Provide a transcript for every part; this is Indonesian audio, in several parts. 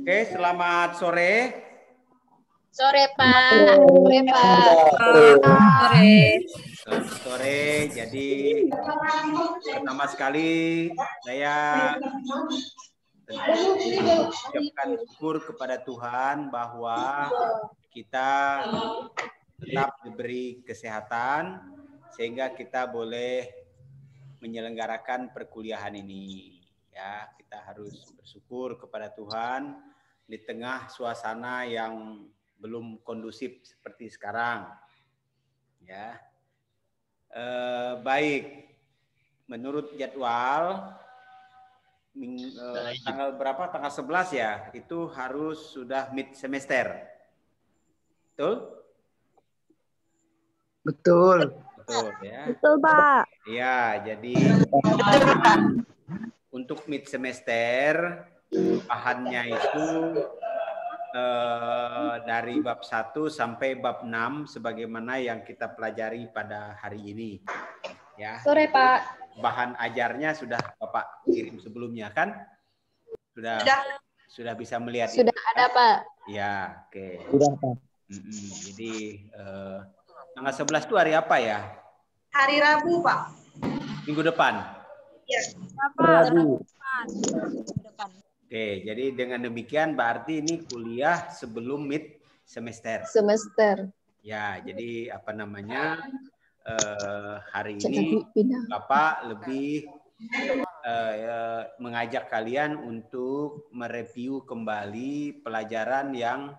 Oke, selamat sore. Sore, Pak. Sore, Pak. Sore. Selamat sore. Jadi pertama sekali saya mengucapkan syukur kepada Tuhan bahwa kita tetap diberi kesehatan sehingga kita boleh menyelenggarakan perkuliahan ini. Ya, kita harus bersyukur kepada Tuhan di tengah suasana yang belum kondusif seperti sekarang. Ya, baik. Menurut jadwal tanggal berapa? Tanggal 11 ya. Itu harus sudah mid semester. Betul? Betul. Betul ya. Betul, Pak. Iya, jadi untuk mid semester bahannya itu dari bab 1 sampai bab 6 sebagaimana yang kita pelajari pada hari ini. Ya. Sore, Pak. Bahan ajarnya sudah Bapak kirim sebelumnya kan? Sudah bisa melihat Sudah itu, ada, kan? Pak. Ya, oke. Sudah, Pak. Jadi tanggal 11 itu hari apa ya? Hari Rabu, Pak. Minggu depan. Ya. Rabu. Oke, jadi dengan demikian berarti ini kuliah sebelum mid semester. Ya, jadi apa namanya hari ini Bapak lebih mengajak kalian untuk mereview kembali pelajaran yang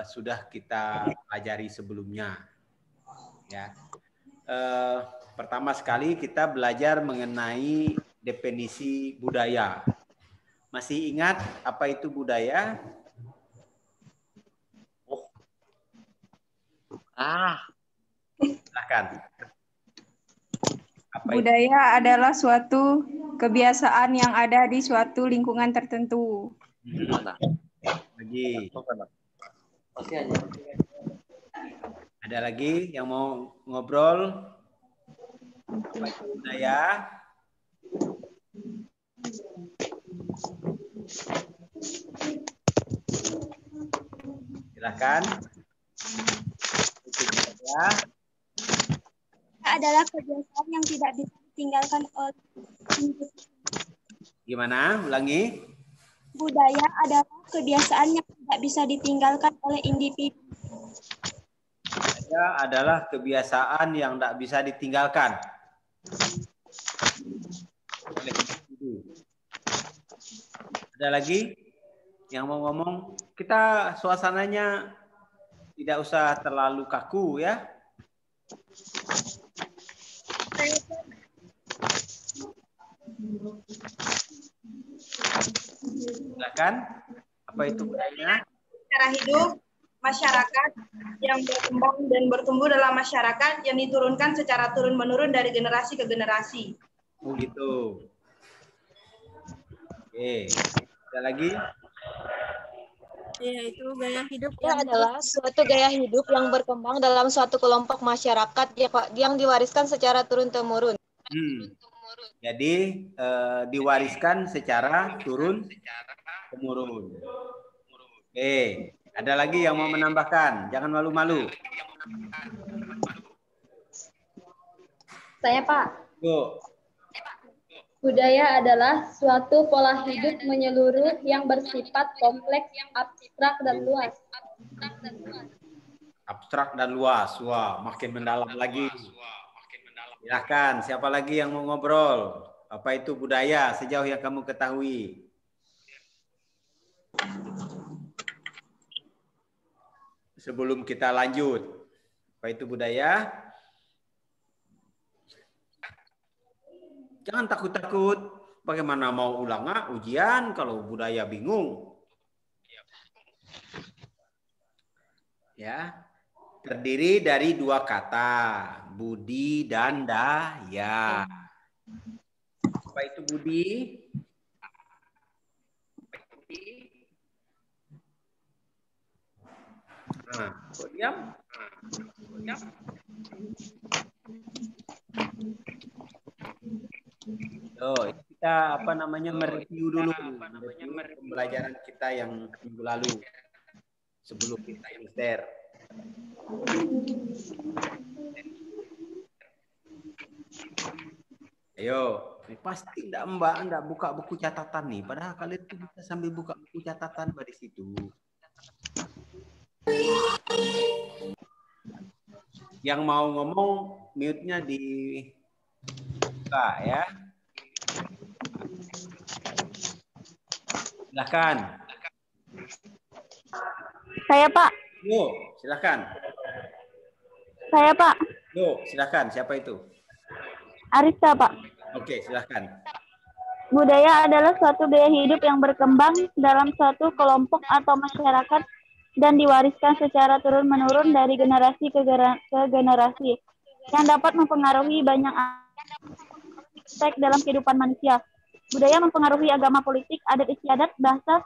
sudah kita pelajari sebelumnya. Ya, pertama sekali kita belajar mengenai definisi budaya. Masih ingat apa itu budaya? Silakan. Budaya adalah suatu kebiasaan yang ada di suatu lingkungan tertentu. Lagi. Ada lagi yang mau ngobrol? Apa itu budaya? Silakan. Itu budaya adalah kebiasaan yang tidak bisa ditinggalkan oleh individu. Gimana? Ulangi. Budaya adalah kebiasaan yang tidak bisa ditinggalkan oleh individu. Budaya adalah kebiasaan yang tidak bisa ditinggalkan oleh individu. Ada lagi yang mau ngomong? Kita suasananya tidak usah terlalu kaku ya. Silakan. Apa itu budaya? Cara hidup masyarakat yang berkembang dan bertumbuh dalam masyarakat yang diturunkan secara turun-menurun dari generasi ke generasi. Oh gitu. Oke. Ada lagi? Yaitu gaya hidup Adalah suatu gaya hidup yang berkembang dalam suatu kelompok masyarakat yang diwariskan secara turun-temurun. Jadi diwariskan secara turun-temurun. Oke, ada lagi yang mau menambahkan? Jangan malu-malu. Saya, Pak. Yuk. Budaya adalah suatu pola hidup menyeluruh yang bersifat kompleks, abstrak, dan luas. Abstrak dan luas. Wah, makin mendalam lagi. Silakan, siapa lagi yang mau ngobrol? Apa itu budaya sejauh yang kamu ketahui? Sebelum kita lanjut, apa itu budaya? Jangan takut-takut. Bagaimana mau ulang ujian kalau budaya bingung? Ya, terdiri dari dua kata, budi dan daya. Apa itu budi? Nah, kok diam? Oh, kita kita mereview dulu pembelajaran kita yang minggu lalu sebelum kita semester. Ayo, pasti enggak buka buku catatan nih. Padahal kalian tuh bisa sambil buka buku catatan di situ. Yang mau ngomong mute-nya dibuka ya. Silakan. Saya, Pak. Yo, silakan. Saya, Pak. Yo, silakan. Siapa itu? Arista, Pak. Oke, silakan. Budaya adalah suatu gaya hidup yang berkembang dalam suatu kelompok atau masyarakat dan diwariskan secara turun-menurun dari generasi ke generasi yang dapat mempengaruhi banyak aspek dalam kehidupan manusia. Budaya mempengaruhi agama, politik, adat istiadat, bahasa,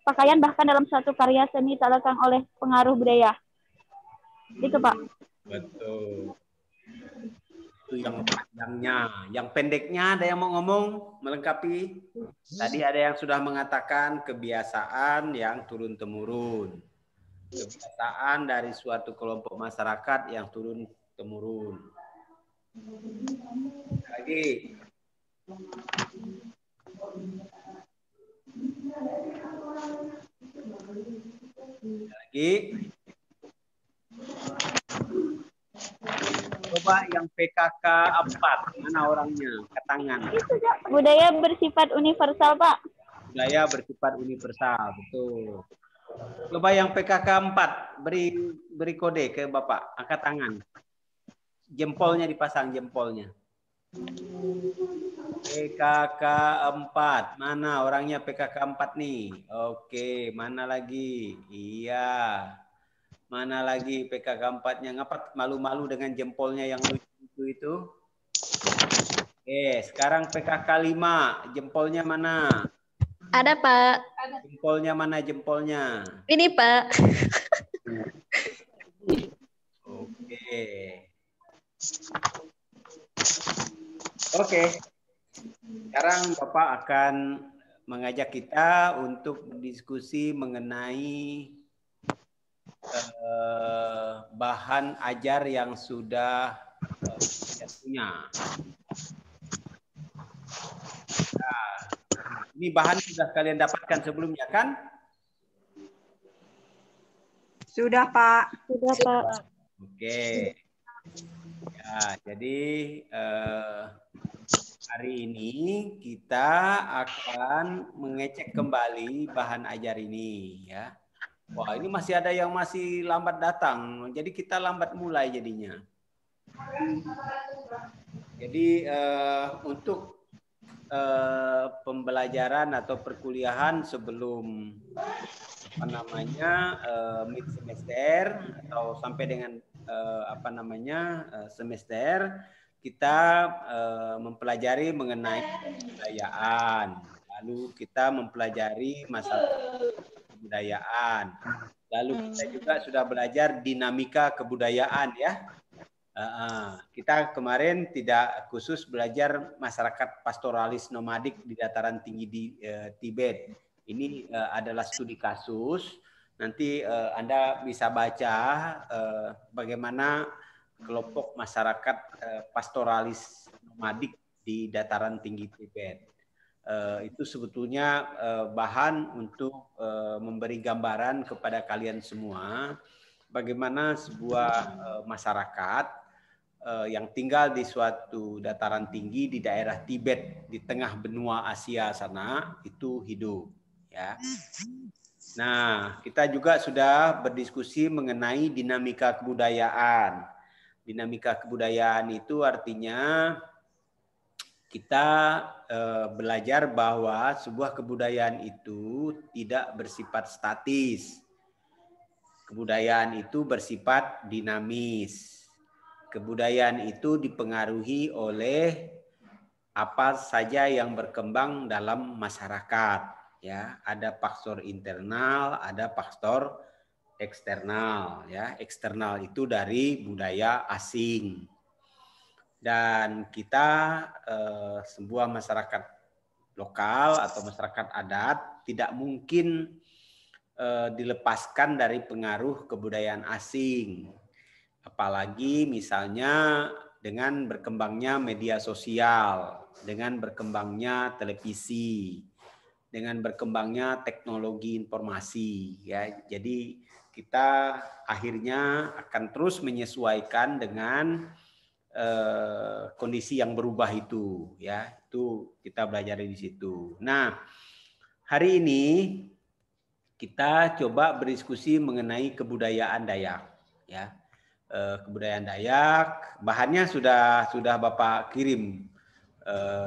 pakaian, bahkan dalam suatu karya seni tak lekang oleh pengaruh budaya. Itu, Pak. Betul. Itu yang panjangnya. Yang pendeknya ada yang mau ngomong melengkapi? Tadi ada yang sudah mengatakan kebiasaan yang turun-temurun. Kebiasaan dari suatu kelompok masyarakat yang turun-temurun. Lagi. Lagi. Coba yang PKK 4, mana orangnya? Ketangan. Budaya bersifat universal, Pak. Budaya bersifat universal, betul. Coba yang PKK 4, beri kode ke Bapak, angkat tangan. Jempolnya dipasang, jempolnya. PKK 4, mana orangnya PKK 4 nih? Oke, mana lagi? Iya. Mana lagi PKK 4-nya? Ngapa malu-malu dengan jempolnya yang lucu itu? Sekarang PKK 5, jempolnya mana? Ada, Pak. Jempolnya mana jempolnya? Ini, Pak. Oke. Sekarang Bapak akan mengajak kita untuk berdiskusi mengenai bahan ajar yang sudah kita punya. Nah, ini bahan sudah kalian dapatkan sebelumnya kan? Sudah, Pak. Sudah, Pak. Oke. Ya, jadi hari ini kita akan mengecek kembali bahan ajar ini ya. Wah, ini masih ada yang masih lambat datang. Jadi kita lambat mulai jadinya. Jadi untuk pembelajaran atau perkuliahan sebelum mid semester atau sampai dengan semester, kita mempelajari mengenai kebudayaan. Lalu kita mempelajari masalah kebudayaan. Lalu kita juga sudah belajar dinamika kebudayaan ya. Kita kemarin tidak khusus belajar masyarakat pastoralis nomadik di dataran tinggi di Tibet. Ini adalah studi kasus. Nanti Anda bisa baca bagaimana kelompok masyarakat pastoralis nomadik di dataran tinggi Tibet. Itu sebetulnya bahan untuk memberi gambaran kepada kalian semua bagaimana sebuah masyarakat yang tinggal di suatu dataran tinggi di daerah Tibet di tengah benua Asia sana itu hidup ya. Nah, kita juga sudah berdiskusi mengenai dinamika kebudayaan. Dinamika kebudayaan itu artinya kita belajar bahwa sebuah kebudayaan itu tidak bersifat statis. Kebudayaan itu bersifat dinamis. Kebudayaan itu dipengaruhi oleh apa saja yang berkembang dalam masyarakat. Ya, ada faktor internal, ada faktor eksternal. Ya, eksternal itu dari budaya asing. Dan kita sebuah masyarakat lokal atau masyarakat adat tidak mungkin dilepaskan dari pengaruh kebudayaan asing. Apalagi misalnya dengan berkembangnya media sosial, dengan berkembangnya televisi, dengan berkembangnya teknologi informasi, ya. Jadi kita akhirnya akan terus menyesuaikan dengan kondisi yang berubah itu, ya. Itu kita belajar di situ. Nah, hari ini kita coba berdiskusi mengenai kebudayaan Dayak, ya. Kebudayaan Dayak, bahannya sudah Bapak kirim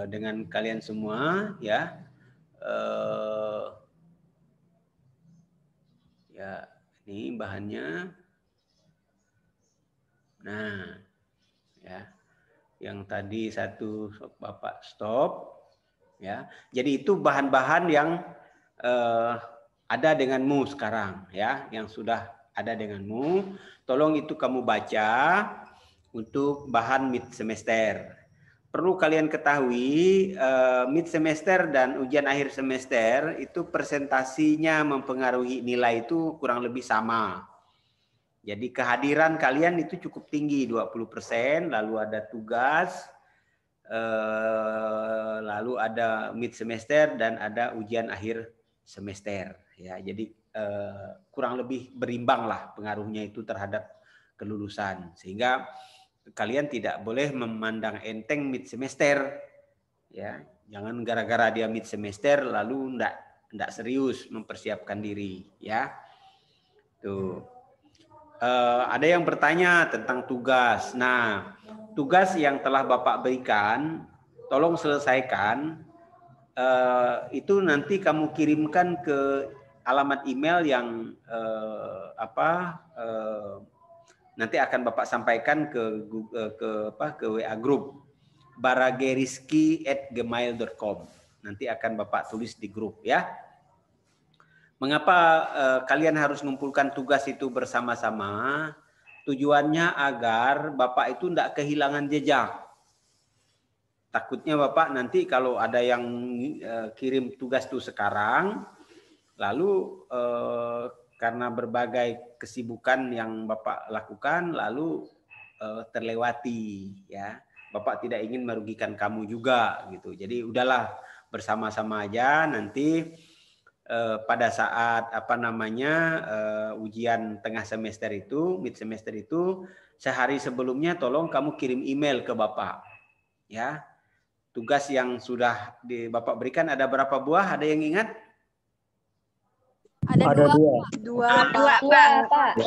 dengan kalian semua, ya. Ya, ini bahannya. Nah, ya, yang tadi satu Bapak stop, ya. Jadi itu bahan-bahan yang ada denganmu sekarang, ya, yang sudah ada denganmu. Tolong itu kamu baca untuk bahan mid semester. Perlu kalian ketahui mid semester dan ujian akhir semester itu presentasinya mempengaruhi nilai itu kurang lebih sama. Jadi kehadiran kalian itu cukup tinggi 20%, lalu ada tugas, lalu ada mid semester dan ada ujian akhir semester, ya. Jadi kurang lebih berimbang lah pengaruhnya itu terhadap kelulusan, sehingga kalian tidak boleh memandang enteng mid semester, ya. Jangan gara-gara dia mid semester lalu enggak serius mempersiapkan diri, ya. Tuh. Ada yang bertanya tentang tugas. Nah, tugas yang telah Bapak berikan, tolong selesaikan. Itu nanti kamu kirimkan ke alamat email yang nanti akan Bapak sampaikan ke WA group barageriski@gmail.com. Nanti akan Bapak tulis di grup, ya. Mengapa kalian harus mengumpulkan tugas itu bersama-sama? Tujuannya agar Bapak itu tidak kehilangan jejak. Takutnya Bapak nanti kalau ada yang kirim tugas itu sekarang, lalu karena berbagai kesibukan yang Bapak lakukan, lalu terlewati, ya. Bapak tidak ingin merugikan kamu juga, gitu. Jadi udahlah bersama-sama aja nanti. Pada saat ujian tengah semester itu, mid semester itu, sehari sebelumnya tolong kamu kirim email ke Bapak, ya. Tugas yang sudah Bapak berikan ada berapa buah? Ada yang ingat? Ada dua. Pak.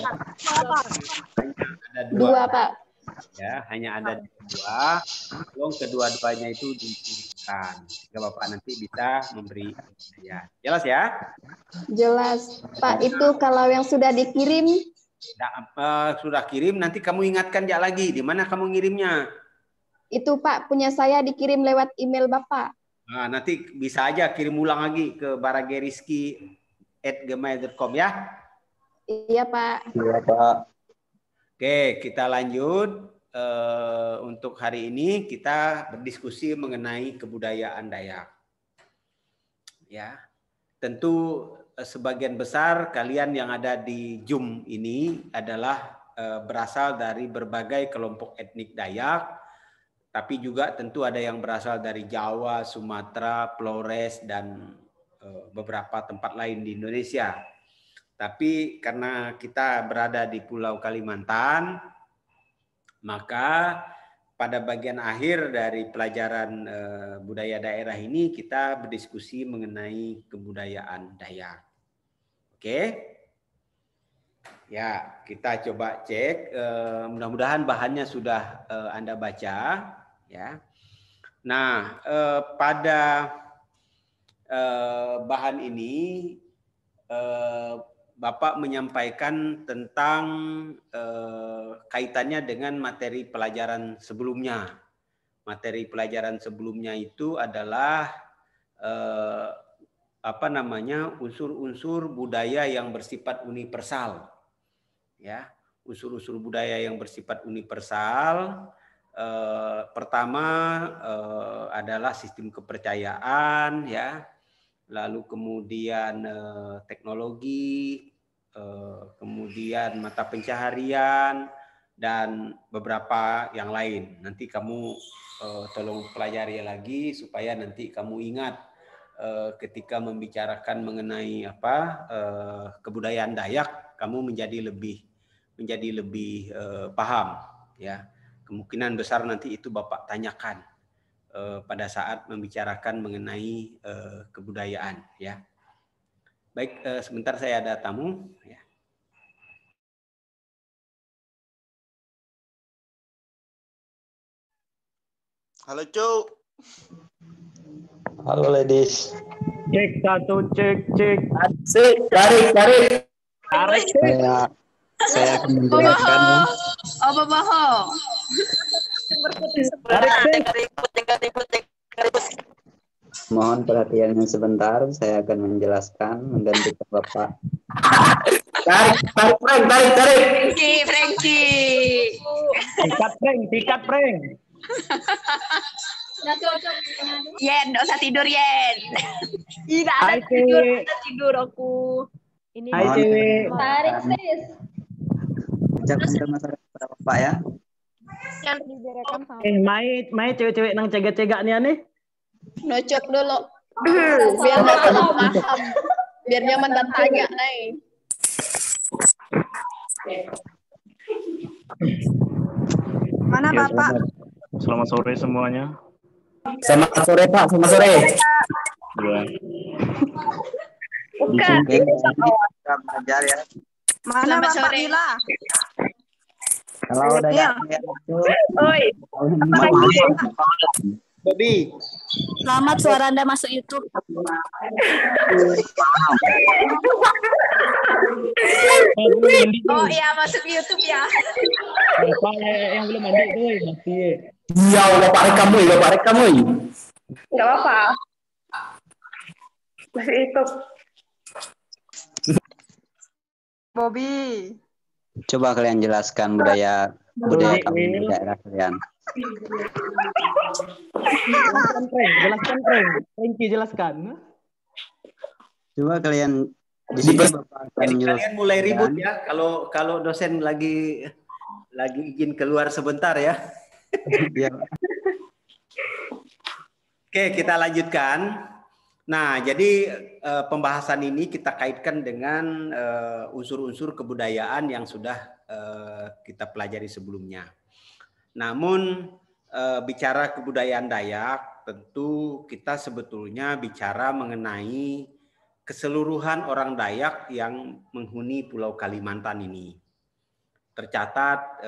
Ada Dua, Pak. Ya, hanya ada dua. Tolong kedua-duanya itu dikirimkan sehingga Bapak nanti bisa memberi, ya. Jelas ya? Jelas. Pak, itu kalau yang sudah dikirim sudah kirim, nanti kamu ingatkan ya lagi di mana kamu ngirimnya. Itu Pak, punya saya dikirim lewat email Bapak. Nah, nanti bisa aja kirim ulang lagi ke barageriski@gmail.com, ya. Iya, Pak. Iya, Pak. Oke, kita lanjut. Untuk hari ini kita berdiskusi mengenai kebudayaan Dayak. Ya, tentu sebagian besar kalian yang ada di Zoom ini adalah berasal dari berbagai kelompok etnik Dayak, tapi juga tentu ada yang berasal dari Jawa, Sumatera, Flores, dan beberapa tempat lain di Indonesia. Tapi karena kita berada di Pulau Kalimantan, maka pada bagian akhir dari pelajaran budaya daerah ini kita berdiskusi mengenai kebudayaan Dayak. Oke? Ya, kita coba cek. Mudah-mudahan bahannya sudah Anda baca, ya. Nah, pada bahan ini Bapak menyampaikan tentang kaitannya dengan materi pelajaran sebelumnya. Materi pelajaran sebelumnya itu adalah unsur-unsur budaya yang bersifat universal. Ya, unsur-unsur budaya yang bersifat universal Pertama adalah sistem kepercayaan, ya, lalu kemudian teknologi, kemudian mata pencaharian, dan beberapa yang lain. Nanti kamu tolong pelajari lagi supaya nanti kamu ingat ketika membicarakan mengenai kebudayaan Dayak, kamu menjadi lebih paham, ya. Kemungkinan besar nanti itu Bapak tanyakan pada saat membicarakan mengenai kebudayaan, ya. Baik, sebentar saya ada tamu, ya. Halo, Cuk. Halo, ladies. Cek satu, cek. Asik, tarik. Saya akan menjelaskan. Mohon perhatiannya sebentar, saya akan menjelaskan menggantikan Bapak. Tarik. Frankie. Tikat, Frank. Yen, nggak usah tidur, Yen. Tidak ada tidur aku. Ini Hai, cewek. Tarik, sis. Ucapkan masyarakat kepada Bapak, ya. Yang diberekan sama. Mai cewek-cewek nang cegak-cegak nih aneh. nocok dulu. Biar dapat paham. Biar nyaman dan tanya, Nay. Mana Ya, Bapak? Selamat sore semuanya. Selamat sore, Pak. Selamat sore. Ya. Bukan. Kita belajar, ya. Mana Selamat Bapak sore. Bila? Kalau udah Oi. Bobby. Selamat suara Anda masuk YouTube. Oh iya, masuk YouTube ya. Bapak yang belum mandi tuh masih. Iya, Bapak rekam. Nggak apa-apa. Masuk YouTube. Bobby. Coba kalian jelaskan budaya kami di daerah kalian. Jelaskan, Frankie, jelaskan. Coba kalian di sini Bapak akan Kalian mulai ribut ya kalau dosen lagi izin keluar sebentar, ya. Ya. Oke, kita lanjutkan. Nah, jadi pembahasan ini kita kaitkan dengan unsur-unsur kebudayaan yang sudah kita pelajari sebelumnya. Namun bicara kebudayaan Dayak, tentu kita sebetulnya bicara mengenai keseluruhan orang Dayak yang menghuni Pulau Kalimantan ini. Tercatat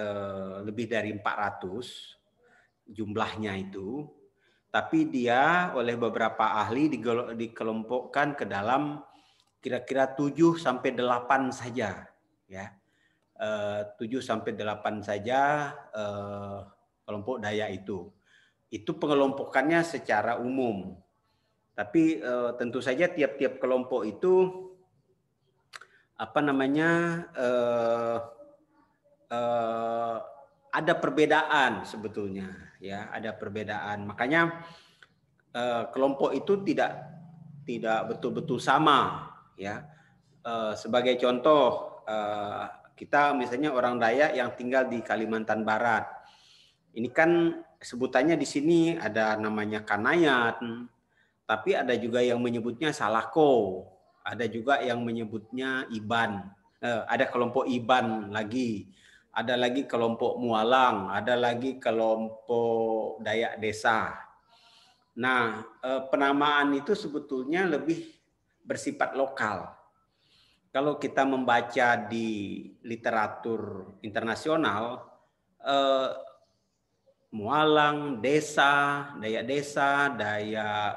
lebih dari 400 jumlahnya itu. Tapi dia oleh beberapa ahli dikelompokkan ke dalam kira-kira 7 sampai 8 saja, ya. 7 sampai 8 saja kelompok Dayak itu. Itu pengelompokannya secara umum. Tapi tentu saja tiap-tiap kelompok itu ada perbedaan sebetulnya, ya, ada perbedaan. Makanya kelompok itu tidak betul-betul sama, ya. Sebagai contoh, kita misalnya orang Dayak yang tinggal di Kalimantan Barat. Ini kan sebutannya di sini ada namanya Kanayat, tapi ada juga yang menyebutnya Salako, ada juga yang menyebutnya Iban, ada kelompok Iban lagi. Ada lagi kelompok Mualang, ada lagi kelompok Dayak Desa. Nah, penamaan itu sebetulnya lebih bersifat lokal. Kalau kita membaca di literatur internasional, Mualang, Dayak Desa, Dayak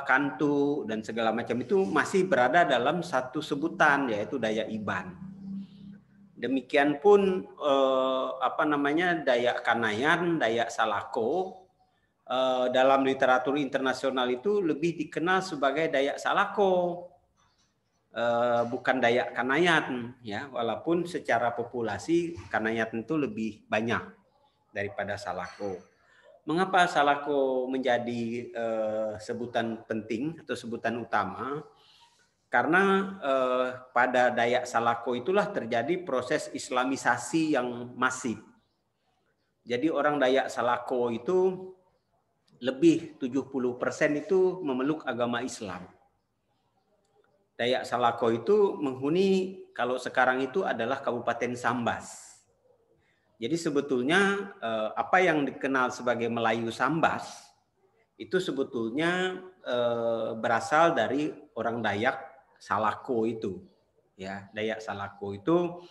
Kantu dan segala macam itu masih berada dalam satu sebutan, yaitu Dayak Iban. Demikian pun Dayak Kanayan, Dayak Salako dalam literatur internasional itu lebih dikenal sebagai Dayak Salako, bukan Dayak Kanayat, ya. Walaupun secara populasi Kanayat itu lebih banyak daripada Salako. Mengapa Salako menjadi sebutan penting atau sebutan utama? Karena pada Dayak Salako itulah terjadi proses Islamisasi yang masif. Jadi orang Dayak Salako itu lebih 70% itu memeluk agama Islam. Dayak Salako itu menghuni kalau sekarang itu adalah Kabupaten Sambas. Jadi sebetulnya apa yang dikenal sebagai Melayu Sambas itu sebetulnya berasal dari orang Dayak Salako itu. Ya, Dayak Salako itu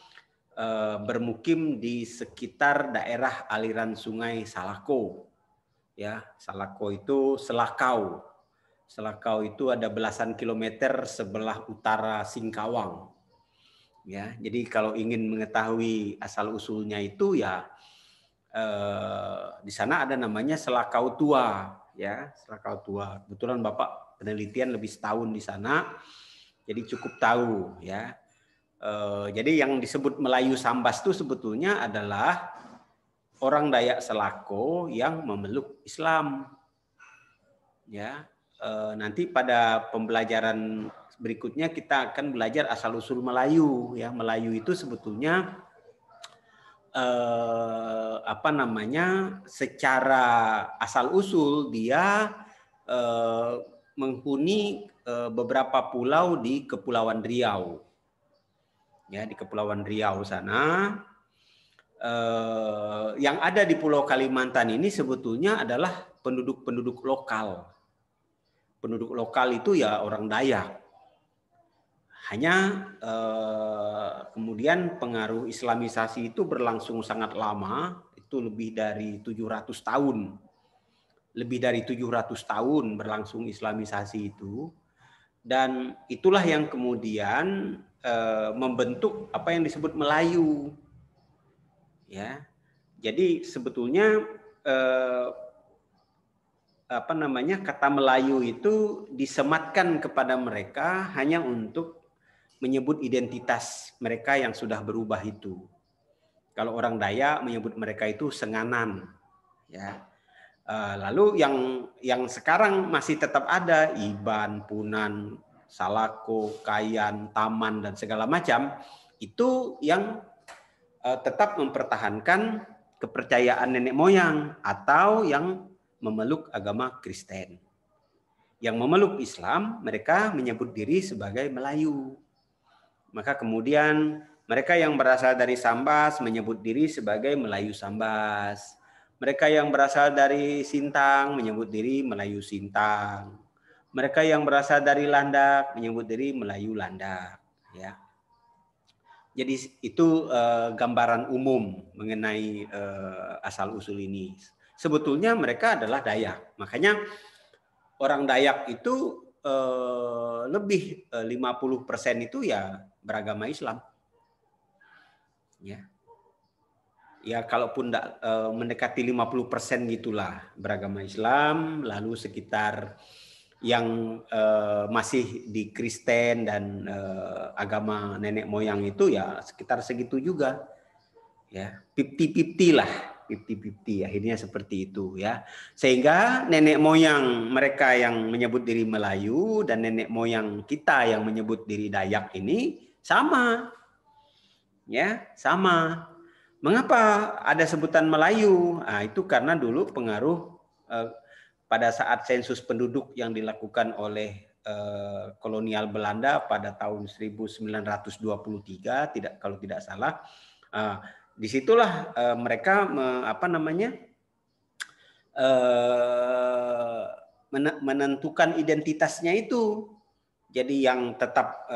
bermukim di sekitar daerah aliran Sungai Salako. Ya, Salako itu Selakau. Selakau itu ada belasan kilometer sebelah utara Singkawang. Ya, jadi kalau ingin mengetahui asal usulnya itu ya di sana ada namanya Selakau Tua, ya, Selakau Tua. Kebetulan Bapak penelitian lebih setahun di sana, jadi cukup tahu, ya. Jadi yang disebut Melayu Sambas itu sebetulnya adalah orang Dayak Selako yang memeluk Islam. Ya, nanti pada pembelajaran berikutnya kita akan belajar asal usul Melayu. Ya, Melayu itu sebetulnya secara asal usul dia menghuni beberapa pulau di Kepulauan Riau. Ya, di Kepulauan Riau sana. Yang ada di Pulau Kalimantan ini sebetulnya adalah penduduk-penduduk lokal. Penduduk lokal itu ya orang Dayak. Hanya kemudian pengaruh Islamisasi itu berlangsung sangat lama, itu lebih dari 700 tahun. Lebih dari 700 tahun berlangsung Islamisasi itu. Dan itulah yang kemudian membentuk apa yang disebut Melayu. Ya, jadi sebetulnya kata Melayu itu disematkan kepada mereka hanya untuk menyebut identitas mereka yang sudah berubah itu. Kalau orang Dayak menyebut mereka itu Senganan. Ya, lalu yang sekarang masih tetap ada Iban, Punan, Salako, Kayan, Taman dan segala macam itu yang tetap mempertahankan kepercayaan nenek moyang atau yang memeluk agama Kristen. Yang memeluk Islam, mereka menyebut diri sebagai Melayu. Maka kemudian mereka yang berasal dari Sambas menyebut diri sebagai Melayu Sambas. Mereka yang berasal dari Sintang menyebut diri Melayu Sintang. Mereka yang berasal dari Landak menyebut diri Melayu Landak. Ya. Jadi itu gambaran umum mengenai asal-usul ini. Sebetulnya mereka adalah Dayak. Makanya orang Dayak itu lebih 50% itu ya beragama Islam. Ya. Ya kalaupun mendekati 50% gitulah beragama Islam, lalu sekitar yang masih di Kristen dan agama nenek moyang itu ya sekitar segitu juga. Ya, 50-50 lah, 50-50 akhirnya seperti itu ya. Sehingga nenek moyang mereka yang menyebut diri Melayu dan nenek moyang kita yang menyebut diri Dayak ini sama. Ya, sama. Mengapa ada sebutan Melayu? Nah, itu karena dulu pengaruh pada saat sensus penduduk yang dilakukan oleh kolonial Belanda pada tahun 1923, kalau tidak salah, disitulah mereka menentukan identitasnya itu. Jadi yang tetap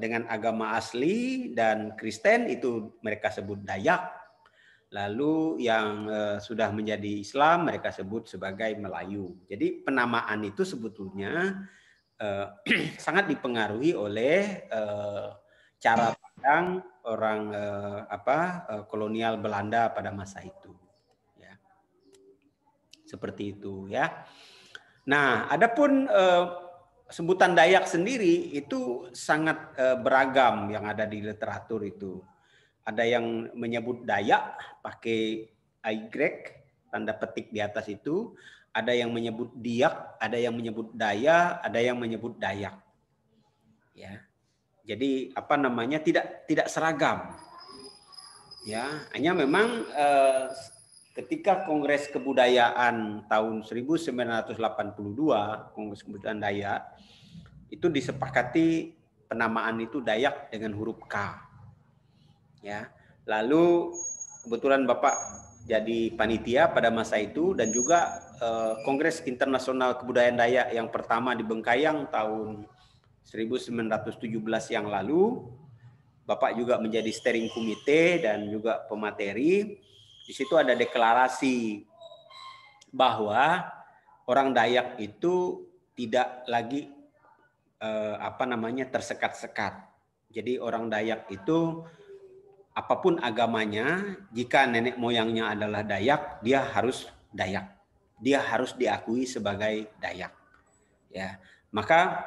dengan agama asli dan Kristen itu mereka sebut Dayak. Lalu yang sudah menjadi Islam mereka sebut sebagai Melayu. Jadi penamaan itu sebetulnya sangat dipengaruhi oleh cara pandang orang kolonial Belanda pada masa itu. Ya. Seperti itu ya. Nah, adapun sebutan Dayak sendiri itu sangat beragam yang ada di literatur itu. Ada yang menyebut Dayak pakai tanda petik di atas itu. Ada yang menyebut Diak, ada yang menyebut Daya, ada yang menyebut Dayak. Ya. Jadi apa namanya tidak seragam. Ya, hanya memang ketika Kongres Kebudayaan tahun 1982, Kongres Kebudayaan Dayak, itu disepakati penamaan itu Dayak dengan huruf K. Ya. Lalu kebetulan Bapak jadi panitia pada masa itu, dan juga Kongres Internasional Kebudayaan Dayak yang pertama di Bengkayang tahun 1917 yang lalu, Bapak juga menjadi steering komite dan juga pemateri. Di situ ada deklarasi bahwa orang Dayak itu tidak lagi tersekat-sekat. Jadi orang Dayak itu apapun agamanya, jika nenek moyangnya adalah Dayak, dia harus Dayak. Dia harus diakui sebagai Dayak. Ya, maka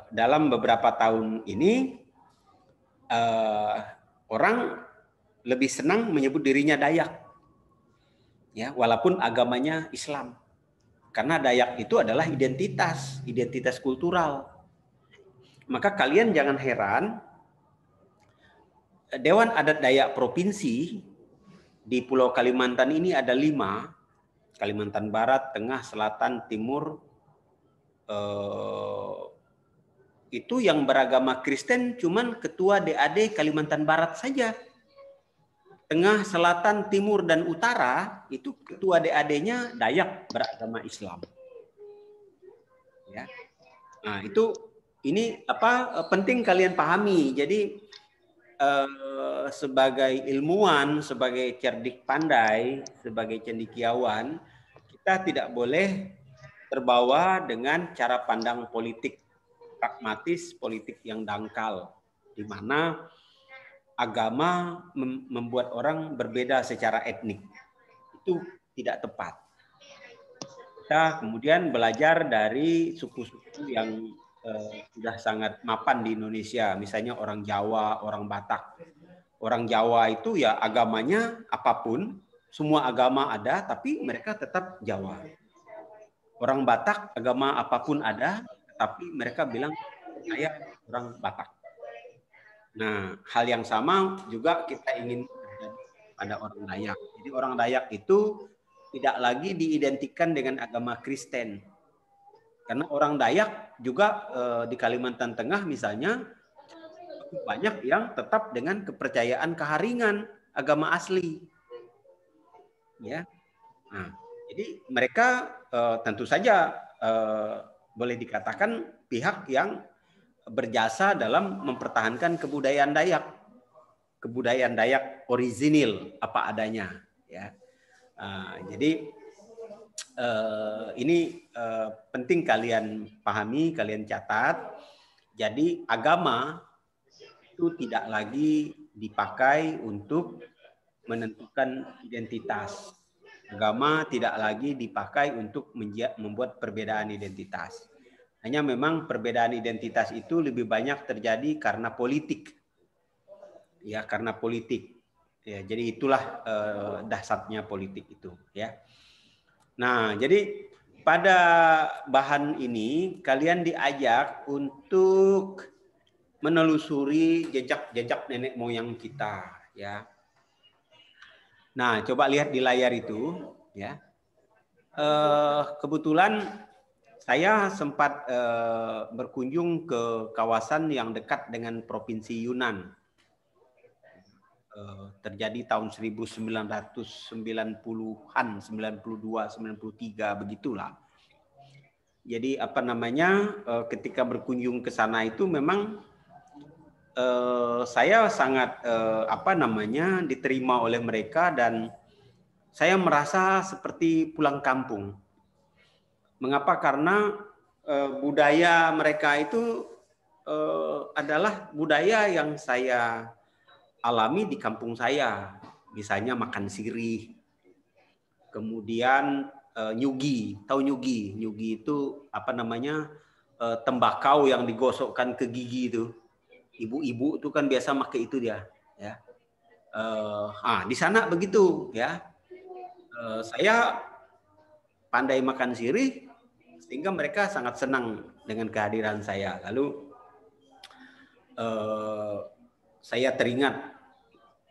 dalam beberapa tahun ini orang lebih senang menyebut dirinya Dayak. Ya, walaupun agamanya Islam. Karena Dayak itu adalah identitas kultural. Maka kalian jangan heran, Dewan Adat Dayak Provinsi di Pulau Kalimantan ini ada 5, Kalimantan Barat, Tengah, Selatan, Timur. Itu yang beragama Kristen cuman Ketua DAD Kalimantan Barat saja. Tengah, Selatan, Timur, dan Utara itu Ketua DAD-nya Dayak beragama Islam. Ya. Nah, ini penting kalian pahami. Jadi sebagai ilmuwan, sebagai cerdik pandai, sebagai cendekiawan, kita tidak boleh terbawa dengan cara pandang politik pragmatis, politik yang dangkal, di mana agama membuat orang berbeda secara etnik. Itu tidak tepat. Kita kemudian belajar dari suku-suku yang sudah sangat mapan di Indonesia, misalnya orang Jawa, orang Batak. Orang Jawa itu ya agamanya apapun, semua agama ada, tapi mereka tetap Jawa. Orang Batak agama apapun ada, tapi mereka bilang saya orang Batak. Nah, hal yang sama juga kita ingin terjadi pada orang Dayak. Jadi orang Dayak itu tidak lagi diidentikan dengan agama Kristen. Karena orang Dayak juga di Kalimantan Tengah misalnya banyak yang tetap dengan kepercayaan keharingan agama asli. Ya. Nah, jadi mereka tentu saja boleh dikatakan pihak yang berjasa dalam mempertahankan kebudayaan Dayak. Kebudayaan Dayak orisinil apa adanya, ya. Jadi ini penting kalian pahami, kalian catat. Jadi agama itu tidak lagi dipakai untuk menentukan identitas. Agama tidak lagi dipakai untuk membuat perbedaan identitas. Hanya memang perbedaan identitas itu lebih banyak terjadi karena politik. Ya, karena politik. Ya, jadi itulah dasarnya politik itu, ya. Nah, jadi pada bahan ini kalian diajak untuk menelusuri jejak-jejak nenek moyang kita, ya. Nah, coba lihat di layar itu, ya. Kebetulan saya sempat berkunjung ke kawasan yang dekat dengan Provinsi Yunnan. Terjadi tahun 1990-an, 92, 93 begitulah. Jadi apa namanya, ketika berkunjung ke sana itu memang saya sangat diterima oleh mereka dan saya merasa seperti pulang kampung. Mengapa? Karena budaya mereka itu adalah budaya yang saya alami di kampung saya. Misalnya makan sirih, kemudian nyugi. Tahu nyugi? Nyugi itu apa namanya, tembakau yang digosokkan ke gigi itu. Ibu-ibu itu kan biasa pakai itu dia. Ya. Di sana begitu, ya. saya pandai makan sirih sehingga mereka sangat senang dengan kehadiran saya. Lalu saya teringat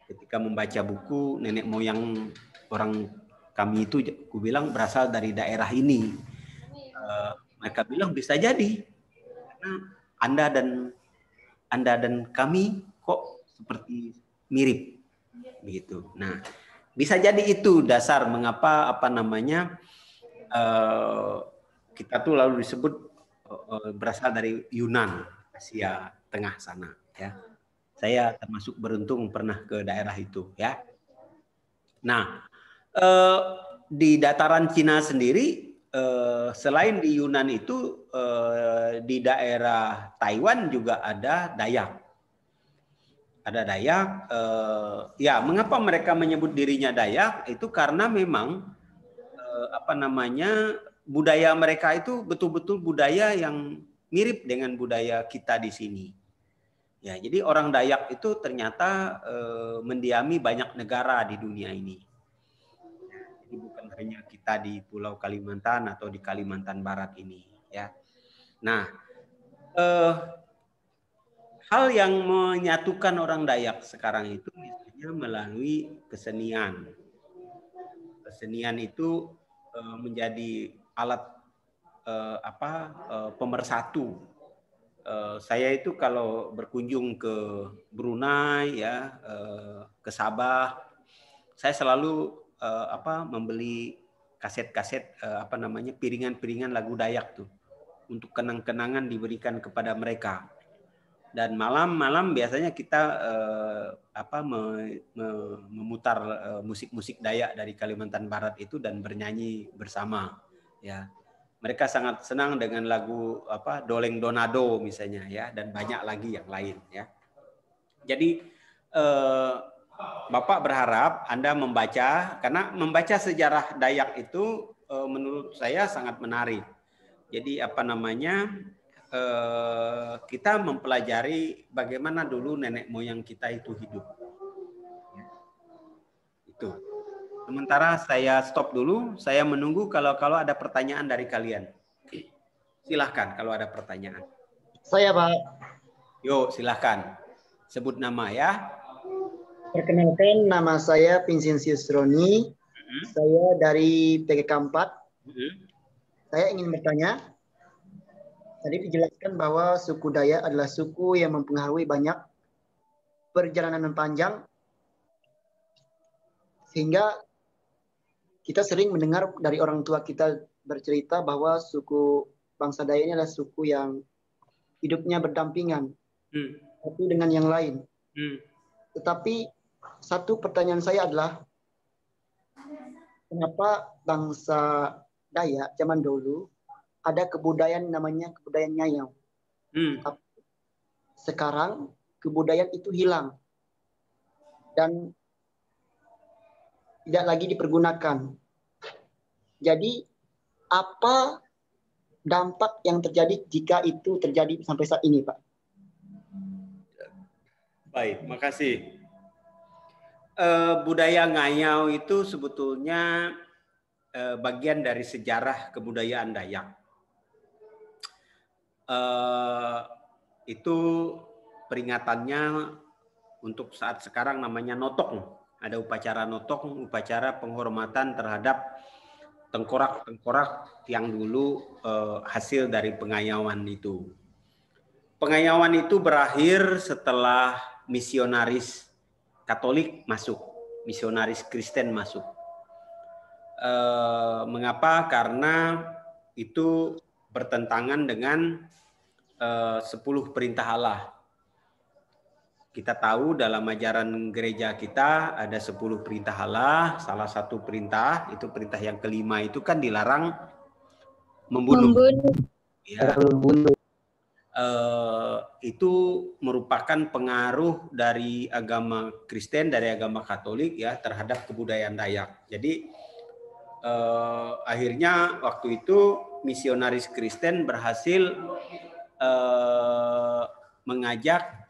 ketika membaca buku nenek moyang orang kami itu, aku bilang berasal dari daerah ini. Mereka bilang bisa jadi karena Anda dan kami kok seperti mirip begitu. Nah, bisa jadi itu dasar mengapa kita tuh lalu disebut berasal dari Yunan, Asia Tengah sana ya. Saya termasuk beruntung pernah ke daerah itu ya. Nah, di dataran Cina sendiri selain di Yunan itu di daerah Taiwan juga ada Dayak. Ada Dayak. Ya, mengapa mereka menyebut dirinya Dayak? Itu karena memang budaya mereka itu betul-betul budaya yang mirip dengan budaya kita di sini. Ya, jadi orang Dayak itu ternyata mendiami banyak negara di dunia ini. Jadi bukan hanya kita di Pulau Kalimantan atau di Kalimantan Barat ini, ya. Nah, hal yang menyatukan orang Dayak sekarang itu misalnya melalui kesenian. Kesenian itu menjadi alat pemersatu. Saya itu kalau berkunjung ke Brunei ya, ke Sabah, saya selalu membeli kaset-kaset piringan-piringan lagu Dayak tuh untuk kenang-kenangan diberikan kepada mereka. Dan malam-malam biasanya kita memutar musik-musik Dayak dari Kalimantan Barat itu dan bernyanyi bersama ya. Mereka sangat senang dengan lagu Doleng Donado misalnya ya, dan banyak lagi yang lain ya. Jadi Bapak berharap Anda membaca, karena membaca sejarah Dayak itu menurut saya sangat menarik. Jadi kita mempelajari bagaimana dulu nenek moyang kita itu hidup. Itu. Sementara saya stop dulu, saya menunggu kalau ada pertanyaan dari kalian. Silahkan kalau ada pertanyaan. Saya, Pak. Yuk, silahkan. Sebut nama ya. Perkenalkan, nama saya Vincenzius Roni. Saya dari PGK 4. Saya ingin bertanya. Tadi dijelaskan bahwa suku Dayak adalah suku yang mempengaruhi banyak perjalanan panjang, sehingga kita sering mendengar dari orang tua kita bercerita bahwa suku bangsa Dayak ini adalah suku yang hidupnya berdampingan satu dengan yang lain. Tetapi satu pertanyaan saya adalah, kenapa bangsa Dayak zaman dulu ada kebudayaan namanya kebudayaan Nyayau. Sekarang kebudayaan itu hilang dan tidak lagi dipergunakan. Jadi apa dampak yang terjadi jika itu terjadi sampai saat ini, Pak? Baik, makasih. Budaya Ngayau itu sebetulnya bagian dari sejarah kebudayaan Dayak. Itu peringatannya untuk saat sekarang namanya Notong. Ada upacara Notong, upacara penghormatan terhadap tengkorak-tengkorak yang dulu hasil dari pengayauan itu. Pengayauan itu berakhir setelah misionaris Katolik masuk, misionaris Kristen masuk. Mengapa? Karena itu bertentangan dengan 10 perintah Allah. Kita tahu dalam ajaran gereja kita ada 10 perintah Allah. Salah satu perintah, itu perintah yang kelima itu kan dilarang membunuh. Ya. Itu merupakan pengaruh dari agama Kristen, dari agama Katolik ya terhadap kebudayaan Dayak. Jadi akhirnya waktu itu misionaris Kristen berhasil mengajak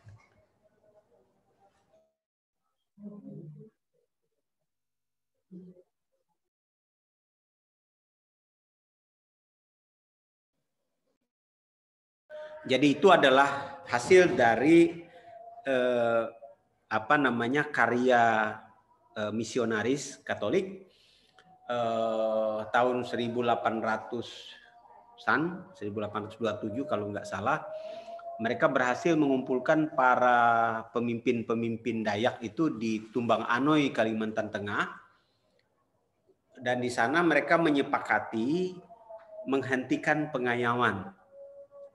Jadi itu adalah hasil dari karya misionaris Katolik tahun 1800-an, 1827 kalau nggak salah. Mereka berhasil mengumpulkan para pemimpin-pemimpin Dayak itu di Tumbang Anoy, Kalimantan Tengah. Dan di sana mereka menyepakati menghentikan pengayauan.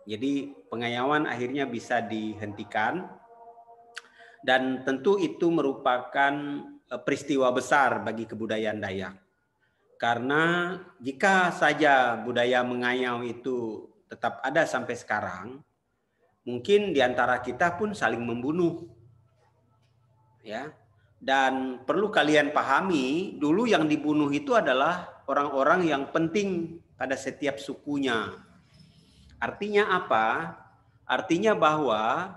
Jadi pengayauan akhirnya bisa dihentikan. Dan tentu itu merupakan peristiwa besar bagi kebudayaan Dayak. Karena jika saja budaya mengayau itu tetap ada sampai sekarang, mungkin di antara kita pun saling membunuh. Ya. Dan perlu kalian pahami, dulu yang dibunuh itu adalah orang-orang yang penting pada setiap sukunya. Artinya apa? Artinya bahwa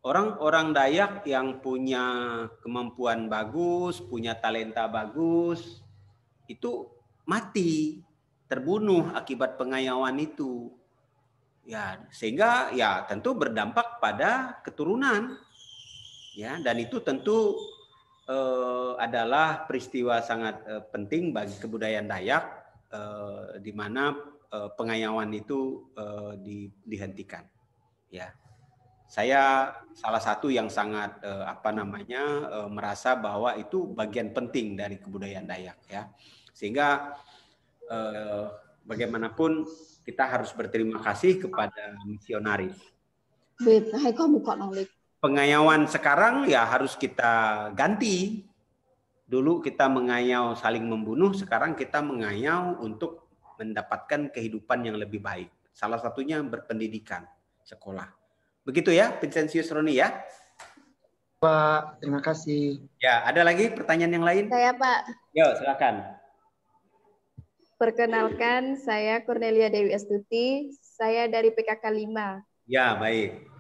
orang-orang Dayak yang punya kemampuan bagus, punya talenta bagus, itu mati, terbunuh akibat pengayauan itu. Ya, sehingga ya tentu berdampak pada keturunan. Ya, dan itu tentu adalah peristiwa sangat penting bagi kebudayaan Dayak, di mana pengayauan itu dihentikan. Ya, saya salah satu yang sangat merasa bahwa itu bagian penting dari kebudayaan Dayak. Ya, sehingga bagaimanapun kita harus berterima kasih kepada misionaris. Pengayauan sekarang ya harus kita ganti. Dulu kita mengayau saling membunuh, sekarang kita mengayau untuk mendapatkan kehidupan yang lebih baik. Salah satunya berpendidikan, sekolah. Begitu ya, Vincentius Roni ya. Pak, terima kasih. Ya, ada lagi pertanyaan yang lain? Saya, Pak. Yo, silakan. Perkenalkan, saya Cornelia Dewi Astuti. Saya dari PKK 5. Ya, baik.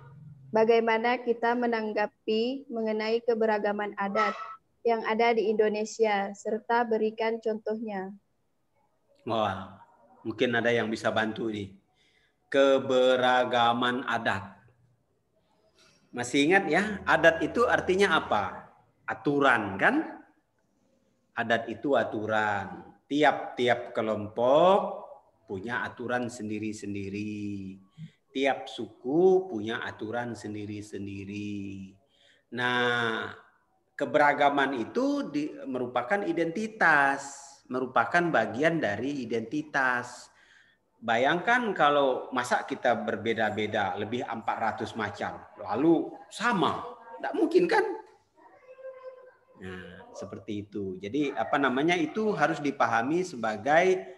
Bagaimana kita menanggapi mengenai keberagaman adat yang ada di Indonesia, serta berikan contohnya? Wah, mungkin ada yang bisa bantu nih. Keberagaman adat. Masih ingat ya, adat itu artinya apa? Aturan, kan? Adat itu aturan. Tiap-tiap kelompok punya aturan sendiri-sendiri. Tiap suku punya aturan sendiri-sendiri. Nah, keberagaman itu merupakan identitas, merupakan bagian dari identitas. Bayangkan kalau masa kita berbeda-beda, lebih 400 macam, lalu sama. Tidak mungkin kan? Nah, seperti itu. Jadi itu harus dipahami sebagai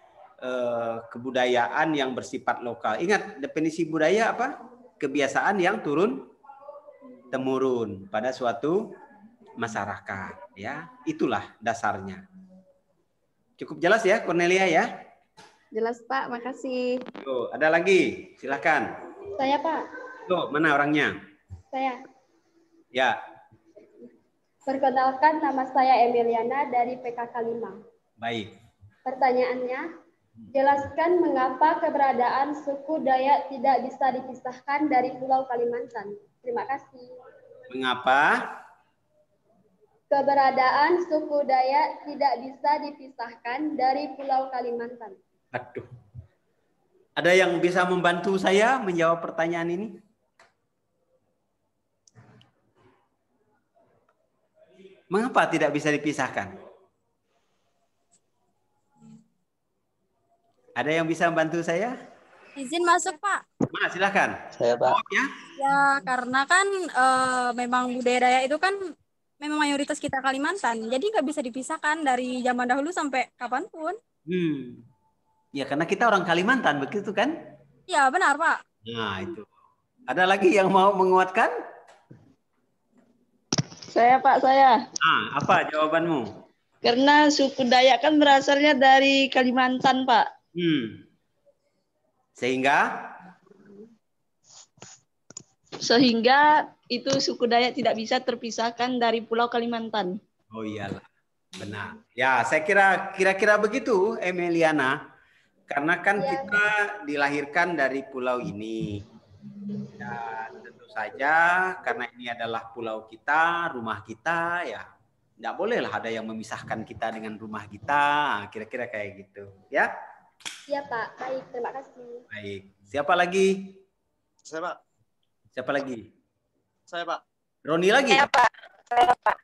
kebudayaan yang bersifat lokal. Ingat definisi budaya apa? Kebiasaan yang turun temurun pada suatu masyarakat. Ya, itulah dasarnya. Cukup jelas ya, Cornelia ya? Jelas Pak, makasih. Tuh, ada lagi, silakan. Saya Pak. Tuh, mana orangnya? Saya. Ya. Perkenalkan, nama saya Emiliana dari PKK 5. Baik. Pertanyaannya, jelaskan mengapa keberadaan suku Dayak tidak bisa dipisahkan dari Pulau Kalimantan. Terima kasih. Mengapa? Keberadaan suku Dayak tidak bisa dipisahkan dari Pulau Kalimantan. Aduh. Ada yang bisa membantu saya menjawab pertanyaan ini? Mengapa tidak bisa dipisahkan? Ada yang bisa membantu saya? Izin masuk, Pak. Mas, silakan. Saya, Pak. Oh, ya? Ya, karena kan memang budaya Dayak itu kan memang mayoritas kita Kalimantan. Jadi nggak bisa dipisahkan dari zaman dahulu sampai kapanpun. Ya, karena kita orang Kalimantan, begitu kan? Ya, benar, Pak. Nah, itu. Ada lagi yang mau menguatkan? Saya, Pak, saya. Apa jawabanmu? Karena suku Dayak kan berasalnya dari Kalimantan, Pak. Sehingga itu suku Dayak tidak bisa terpisahkan dari Pulau Kalimantan. Oh iyalah, benar. Ya, saya kira-kira begitu, Emiliana. Karena kan kita dilahirkan dari pulau ini. Dan tentu saja karena ini adalah pulau kita, rumah kita, ya tidak bolehlah ada yang memisahkan kita dengan rumah kita. Kira-kira kayak gitu, ya? Iya Pak, baik, terima kasih. Baik, siapa lagi? Saya Pak. Siapa lagi? Saya Pak. Roni lagi? Saya Pak. Saya Pak.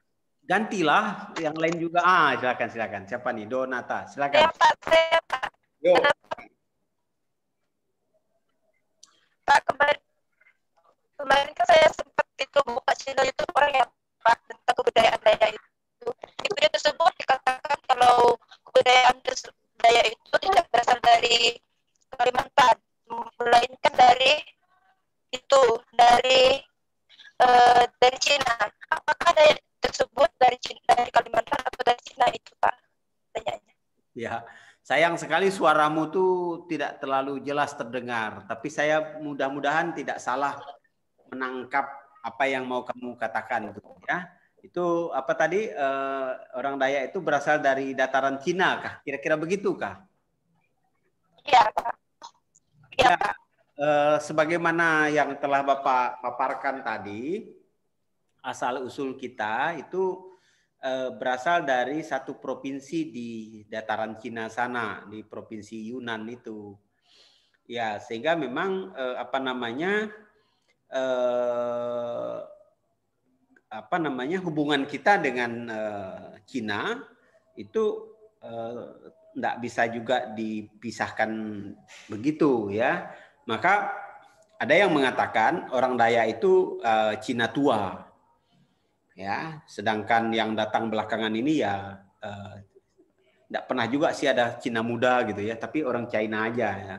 Gantilah yang lain juga. Silakan. Siapa nih? Donata, silakan. Saya Pak. Saya Pak. Yo. Pak, kemarin kan saya sempat itu buka channel YouTube orang yang Pak tentang kebudayaan Dayak itu. Di video tersebut dikatakan kalau kebudayaan Dayak itu tidak berasal dari Kalimantan, melainkan dari Cina. Apakah Dayak tersebut dari Kalimantan atau dari Cina itu Pak? Tanyanya. Ya. Sayang sekali suaramu tuh tidak terlalu jelas terdengar, tapi saya mudah-mudahan tidak salah menangkap apa yang mau kamu katakan itu, ya. Itu apa tadi orang Dayak itu berasal dari dataran Cina kah? Kira-kira begitu kah? Iya, Pak. Iya, Pak. Sebagaimana yang telah Bapak paparkan tadi, asal usul kita itu berasal dari satu provinsi di dataran Cina sana, di provinsi Yunnan itu. Ya, sehingga memang hubungan kita dengan Cina itu tidak bisa juga dipisahkan begitu, ya. Maka ada yang mengatakan orang Dayak itu Cina tua. Ya, sedangkan yang datang belakangan ini ya tidak pernah juga sih ada Cina muda gitu ya, tapi orang China aja ya.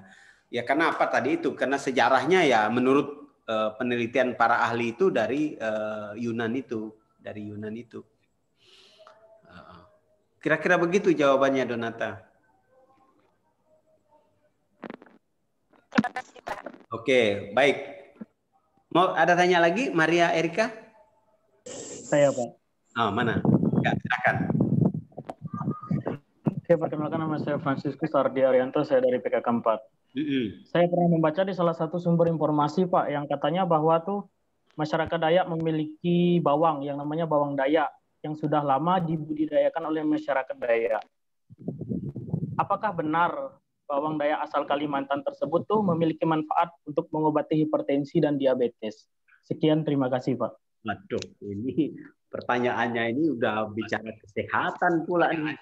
Ya karena apa tadi itu? Karena sejarahnya ya menurut penelitian para ahli itu dari Yunan itu, Kira-kira begitu jawabannya, Donata. Terima kasih, Pak. Oke, baik. Mau ada tanya lagi, Maria Erika? Saya, Pak. Oh, mana? Ya, silakan. Oke, perkenalkan nama saya Franciscus Ardi Arianto, saya dari PKK 4. Saya pernah membaca di salah satu sumber informasi, Pak, yang katanya bahwa tuh masyarakat Dayak memiliki bawang yang namanya bawang Dayak yang sudah lama dibudidayakan oleh masyarakat Dayak. Apakah benar bawang Dayak asal Kalimantan tersebut tuh memiliki manfaat untuk mengobati hipertensi dan diabetes? Sekian, terima kasih, Pak. Waduh, ini pertanyaannya ini udah bicara kesehatan pula nih.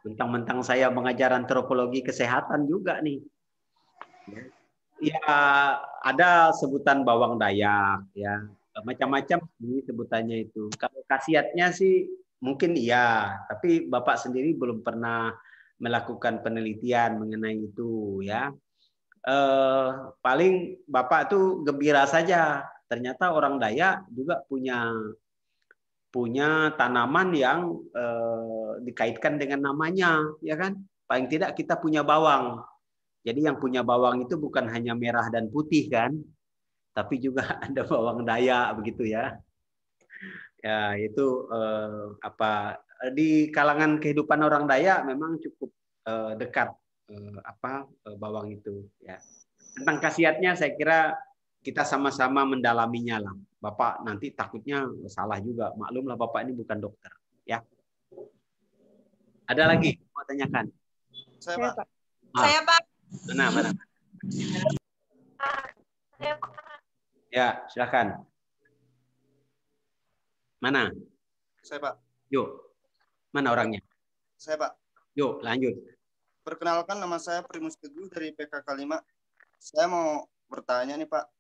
Mentang-mentang saya mengajar antropologi kesehatan juga nih. Ya, ada sebutan bawang Dayak, ya. Macam-macam ini sebutannya itu. Kalau khasiatnya sih mungkin iya, tapi Bapak sendiri belum pernah melakukan penelitian mengenai itu, ya. Paling Bapak tuh gembira saja. Ternyata orang Dayak juga punya tanaman yang dikaitkan dengan namanya, ya kan? Paling tidak kita punya bawang. Jadi yang punya bawang itu bukan hanya merah dan putih kan, tapi juga ada bawang Dayak begitu ya. Ya itu di kalangan kehidupan orang Dayak memang cukup dekat bawang itu. Ya. Tentang khasiatnya saya kira kita sama-sama mendalaminya lah. Bapak nanti takutnya salah juga. Maklumlah Bapak ini bukan dokter, ya. Ada lagi mau tanyakan? Saya Pak. Saya Pak. Mana? Ya, silakan. Mana? Saya Pak. Yuk. Mana orangnya? Saya Pak. Yuk, lanjut. Perkenalkan, nama saya Primus Teguh dari PKK 5. Saya mau bertanya nih Pak.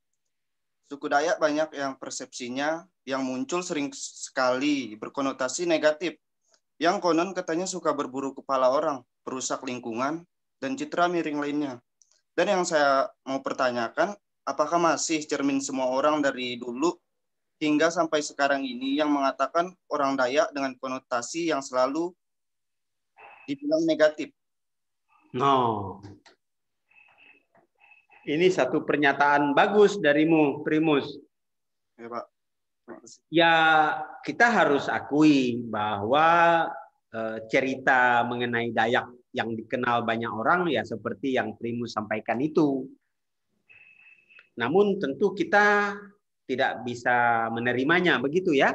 Suku Dayak banyak yang persepsinya yang muncul sering sekali berkonotasi negatif. Yang konon katanya suka berburu kepala orang, perusak lingkungan, dan citra miring lainnya. Dan yang saya mau pertanyakan, apakah masih cermin semua orang dari dulu hingga sampai sekarang ini yang mengatakan orang Dayak dengan konotasi yang selalu dibilang negatif? No. Ini satu pernyataan bagus darimu, Primus. Ya, Pak. Ya, kita harus akui bahwa cerita mengenai Dayak yang dikenal banyak orang ya seperti yang Primus sampaikan itu. namun tentu kita tidak bisa menerimanya, begitu ya?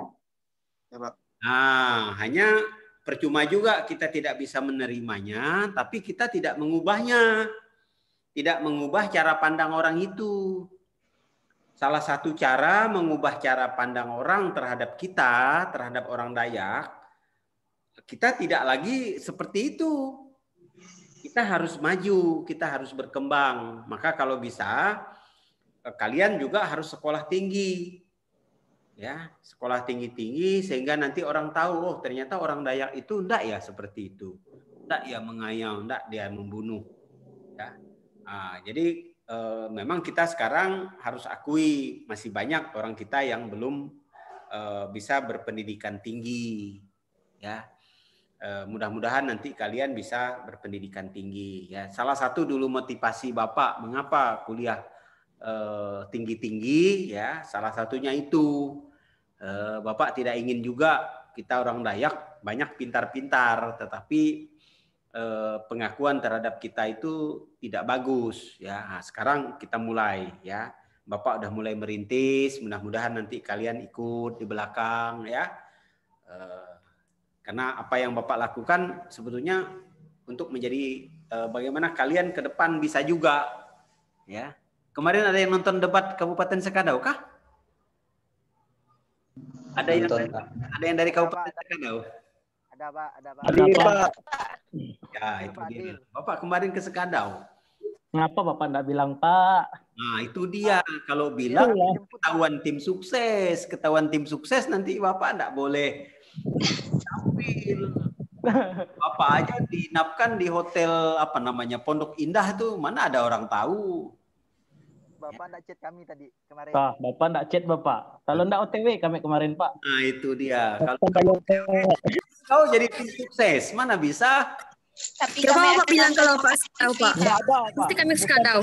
Ya, Pak. Nah, hanya percuma juga kita tidak bisa menerimanya, tapi kita tidak mengubahnya. Tidak mengubah cara pandang orang itu. Salah satu cara mengubah cara pandang orang terhadap kita, terhadap orang Dayak, kita tidak lagi seperti itu. Kita harus maju, kita harus berkembang. Maka kalau bisa, kalian juga harus sekolah tinggi. Ya, sekolah tinggi-tinggi sehingga nanti orang tahu, oh ternyata orang Dayak itu enggak ya seperti itu. Enggak ya mengayal, enggak dia membunuh. Ya. Nah, jadi memang kita sekarang harus akui masih banyak orang kita yang belum bisa berpendidikan tinggi. Ya. Mudah-mudahan nanti kalian bisa berpendidikan tinggi. Ya. Salah satu dulu motivasi Bapak mengapa kuliah tinggi-tinggi, ya salah satunya itu. Bapak tidak ingin juga kita orang Dayak banyak pintar-pintar, tetapi pengakuan terhadap kita itu tidak bagus. Ya, nah, sekarang kita mulai. Ya, Bapak udah mulai merintis. Mudah-mudahan nanti kalian ikut di belakang. Ya, karena apa yang Bapak lakukan sebetulnya untuk menjadi bagaimana kalian ke depan bisa juga. Ya, kemarin ada yang nonton debat Kabupaten Sekadau kah? Ada yang dari Kabupaten Sekadau? Ada Pak, ada Pak. Ada Pak. Ya itu dia. Bapak kemarin ke Sekadau. Ngapa Bapak enggak bilang Pak? Nah itu dia. Kalau bilang ketahuan tim sukses nanti Bapak enggak boleh tampil. Bapak aja dinapkan di hotel apa namanya Pondok Indah tuh, mana ada orang tahu. Bapak enggak chat kami tadi kemarin. Pak, Bapak enggak chat Bapak. Kalau enggak OTW kami kemarin Pak. Nah itu dia. Kalau kau jadi tim sukses, mana bisa? Tapi coba Bapak bilang kalau Pak Sekadau Pak. Enggak ada Pak. Pasti kami Sekadau.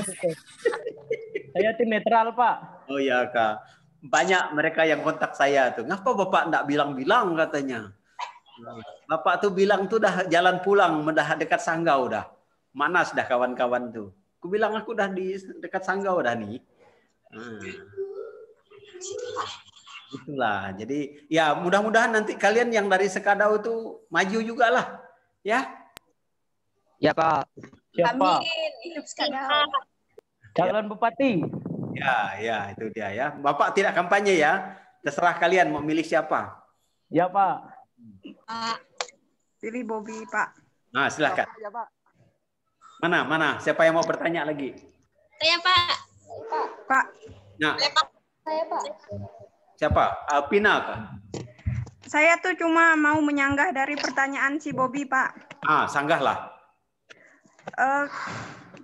Saya tim netral Pak. Oh iya Kak. Banyak mereka yang kontak saya tuh. Ngapa Bapak enggak bilang-bilang katanya? Bapak tuh bilang tuh dah jalan pulang, udah dekat Sanggau dah. Mana sudah kawan-kawan tuh. Aku bilang aku udah di dekat Sanggau dah nih. Itulah. Jadi ya mudah-mudahan nanti kalian yang dari Sekadau itu maju juga lah. Ya. Ya Pak. Siapa? Amin. Hidup Sekadau. Calon Bupati. Ya itu dia ya. Bapak tidak kampanye ya. Terserah kalian mau milih siapa. Ya Pak. Pilih Bobby Pak. Nah silakan. Ya, Pak. Mana? Siapa yang mau bertanya lagi? Saya Pak. Pak. Nah. Saya Pak. Siapa? Alpina kah? Saya tuh cuma mau menyanggah dari pertanyaan si Bobby Pak. Sanggahlah.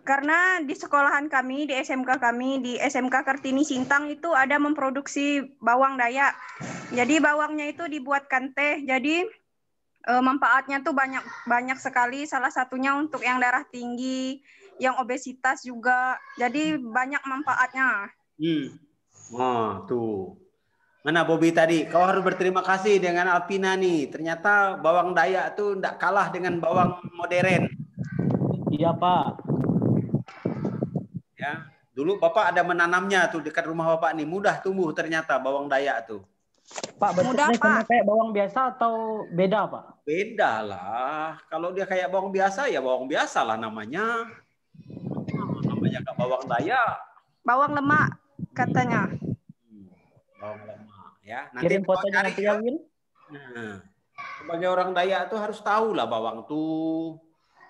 Karena di sekolahan kami, di SMK kami, di SMK Kartini Sintang itu ada memproduksi bawang Dayak. Jadi bawangnya itu dibuatkan teh. Jadi manfaatnya tuh banyak sekali. Salah satunya untuk yang darah tinggi, yang obesitas juga. Jadi banyak manfaatnya. Tuh. Mana Bobby tadi? Kau harus berterima kasih dengan Alpina nih. Ternyata bawang Dayak tuh enggak kalah dengan bawang modern. Iya Pak. Ya, dulu Bapak ada menanamnya tuh dekat rumah Bapak nih, mudah tumbuh ternyata bawang Dayak tuh. Pak, bentuknya sama kayak bawang biasa atau beda Pak? Beda lah. Kalau dia kayak bawang biasa ya bawang biasa lah namanya. Namanya nggak bawang Dayak. Bawang lemak katanya. Bawang lemak ya. Nanti kirim fotonya nanti ya Win. Nah, sebagai orang Dayak tuh harus tahu lah bawang tuh.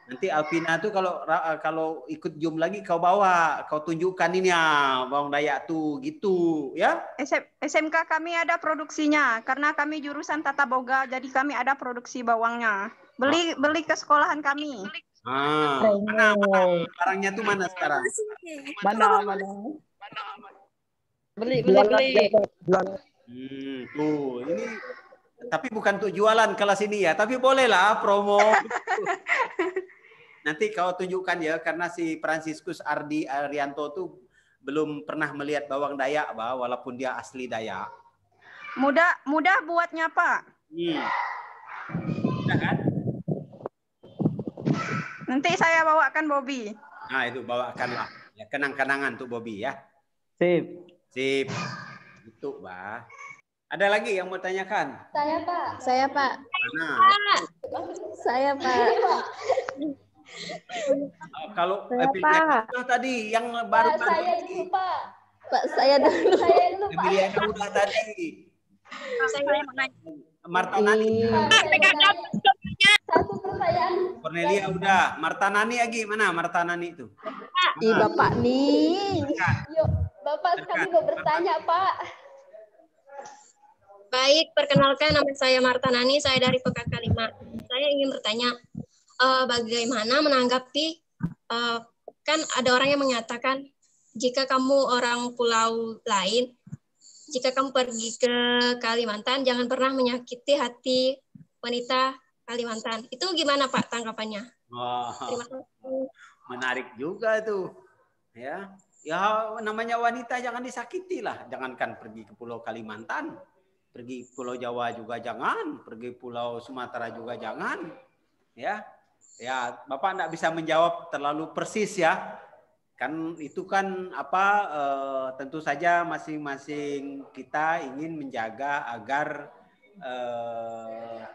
Nanti Alpina tuh kalau ikut Zoom lagi kau bawa, kau tunjukkan ini ya bawang Dayak tuh gitu ya. SMK kami ada produksinya karena kami jurusan tata boga, jadi kami ada produksi bawangnya. Beli ke sekolahan kami. Mana barangnya tuh mana sekarang? Mana? Beli. Tuh ini tapi bukan untuk jualan kelas ini ya, tapi bolehlah promo. Nanti kau tunjukkan ya, karena si Fransiskus Ardi Arianto tuh belum pernah melihat bawang Dayak, walaupun dia asli Dayak. Mudah buatnya, Pak. Mudah kan? Nanti saya bawakan Bobby. Nah itu bawakanlah, ya, kenang-kenangan tuh Bobby ya. Sip. Sip. Itu, Bah. Ada lagi yang mau tanyakan? Saya, Pak. Saya, Pak. Mana? Saya, Pak. Kalau Pak. tadi yang baru Pak, saya dulu, Pak. Pak, saya dulu. Saya dulu, Pak. Emiliana udah tadi. Saya mau nanya. Marta Nani. Satu pertanyaan. Cornelia udah. Marta Nani lagi mana? Marta Nani itu. Ih, Bapak nih. Yuk, Bapak kami mau bertanya, Pak. Baik, perkenalkan nama saya Marta Nani, saya dari PKK 5. Saya ingin bertanya, bagaimana menanggapi, kan ada orang yang mengatakan, jika kamu orang pulau lain, jika kamu pergi ke Kalimantan, jangan pernah menyakiti hati wanita Kalimantan. Itu gimana Pak tanggapannya? Wah, Terima kasih. menarik juga itu. Ya, namanya wanita jangan disakiti lah. Jangankan pergi ke Pulau Kalimantan, pergi Pulau Jawa juga jangan, pergi Pulau Sumatera juga jangan. Ya, Bapak enggak bisa menjawab terlalu persis ya. Kan itu kan tentu saja masing-masing kita ingin menjaga agar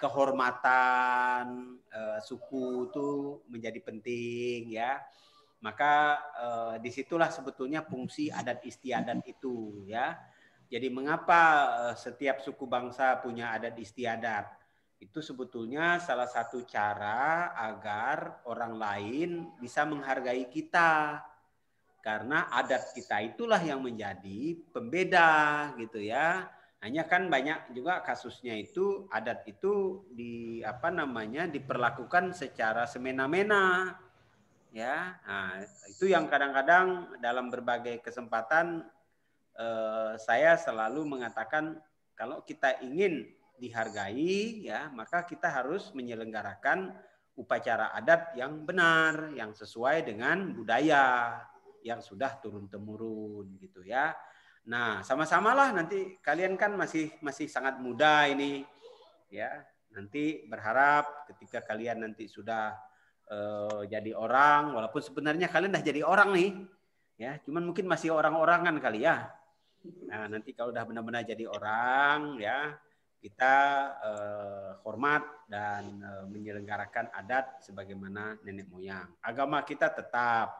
kehormatan suku itu menjadi penting ya. Maka disitulah sebetulnya fungsi adat istiadat itu ya. Jadi mengapa setiap suku bangsa punya adat istiadat? Itu sebetulnya salah satu cara agar orang lain bisa menghargai kita. Karena adat kita itulah yang menjadi pembeda gitu ya. Hanya kan banyak juga kasusnya itu adat itu diperlakukan secara semena-mena. Ya. Nah, itu yang kadang-kadang dalam berbagai kesempatan saya selalu mengatakan kalau kita ingin dihargai ya, maka kita harus menyelenggarakan upacara adat yang benar, yang sesuai dengan budaya yang sudah turun-temurun gitu ya. Nah, sama-samalah nanti kalian kan masih sangat muda ini ya. Nanti berharap ketika kalian nanti sudah jadi orang, walaupun sebenarnya kalian dah jadi orang nih ya, cuman mungkin masih orang-orangan kali ya. Nah, nanti kalau udah benar-benar jadi orang ya, kita hormat dan menyelenggarakan adat sebagaimana nenek moyang. Agama kita tetap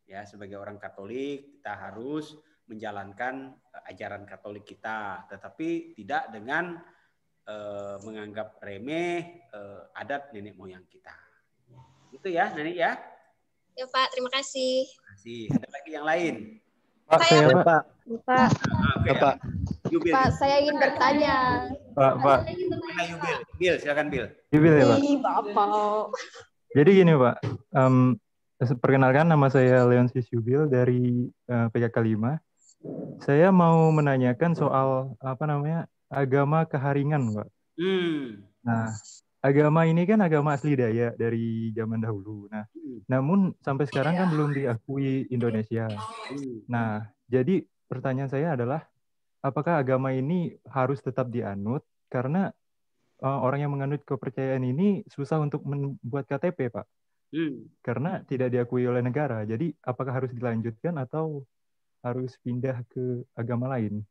ya, sebagai orang Katolik kita harus menjalankan ajaran Katolik kita, tetapi tidak dengan menganggap remeh adat nenek moyang kita. Itu ya, Nenek ya. Ya Pak, terima kasih. Terima kasih. Ada lagi yang lain? Pak, saya Pak. Pak. Pak. Yubil. Pak, saya ingin bertanya. Pak. Bil, silakan Bil. Yubil ya Pak. Ih, Bapak. Jadi gini Pak, perkenalkan nama saya Leonsis Yubil dari PKK 5. Saya mau menanyakan soal agama Keharingan, Pak. Nah, agama ini kan agama asli Dayak dari zaman dahulu. Nah, namun sampai sekarang kan belum diakui Indonesia. Nah, jadi pertanyaan saya adalah, apakah agama ini harus tetap dianut? Karena orang yang menganut kepercayaan ini susah untuk membuat KTP, Pak. Karena tidak diakui oleh negara. Jadi, apakah harus dilanjutkan atau harus pindah ke agama lain?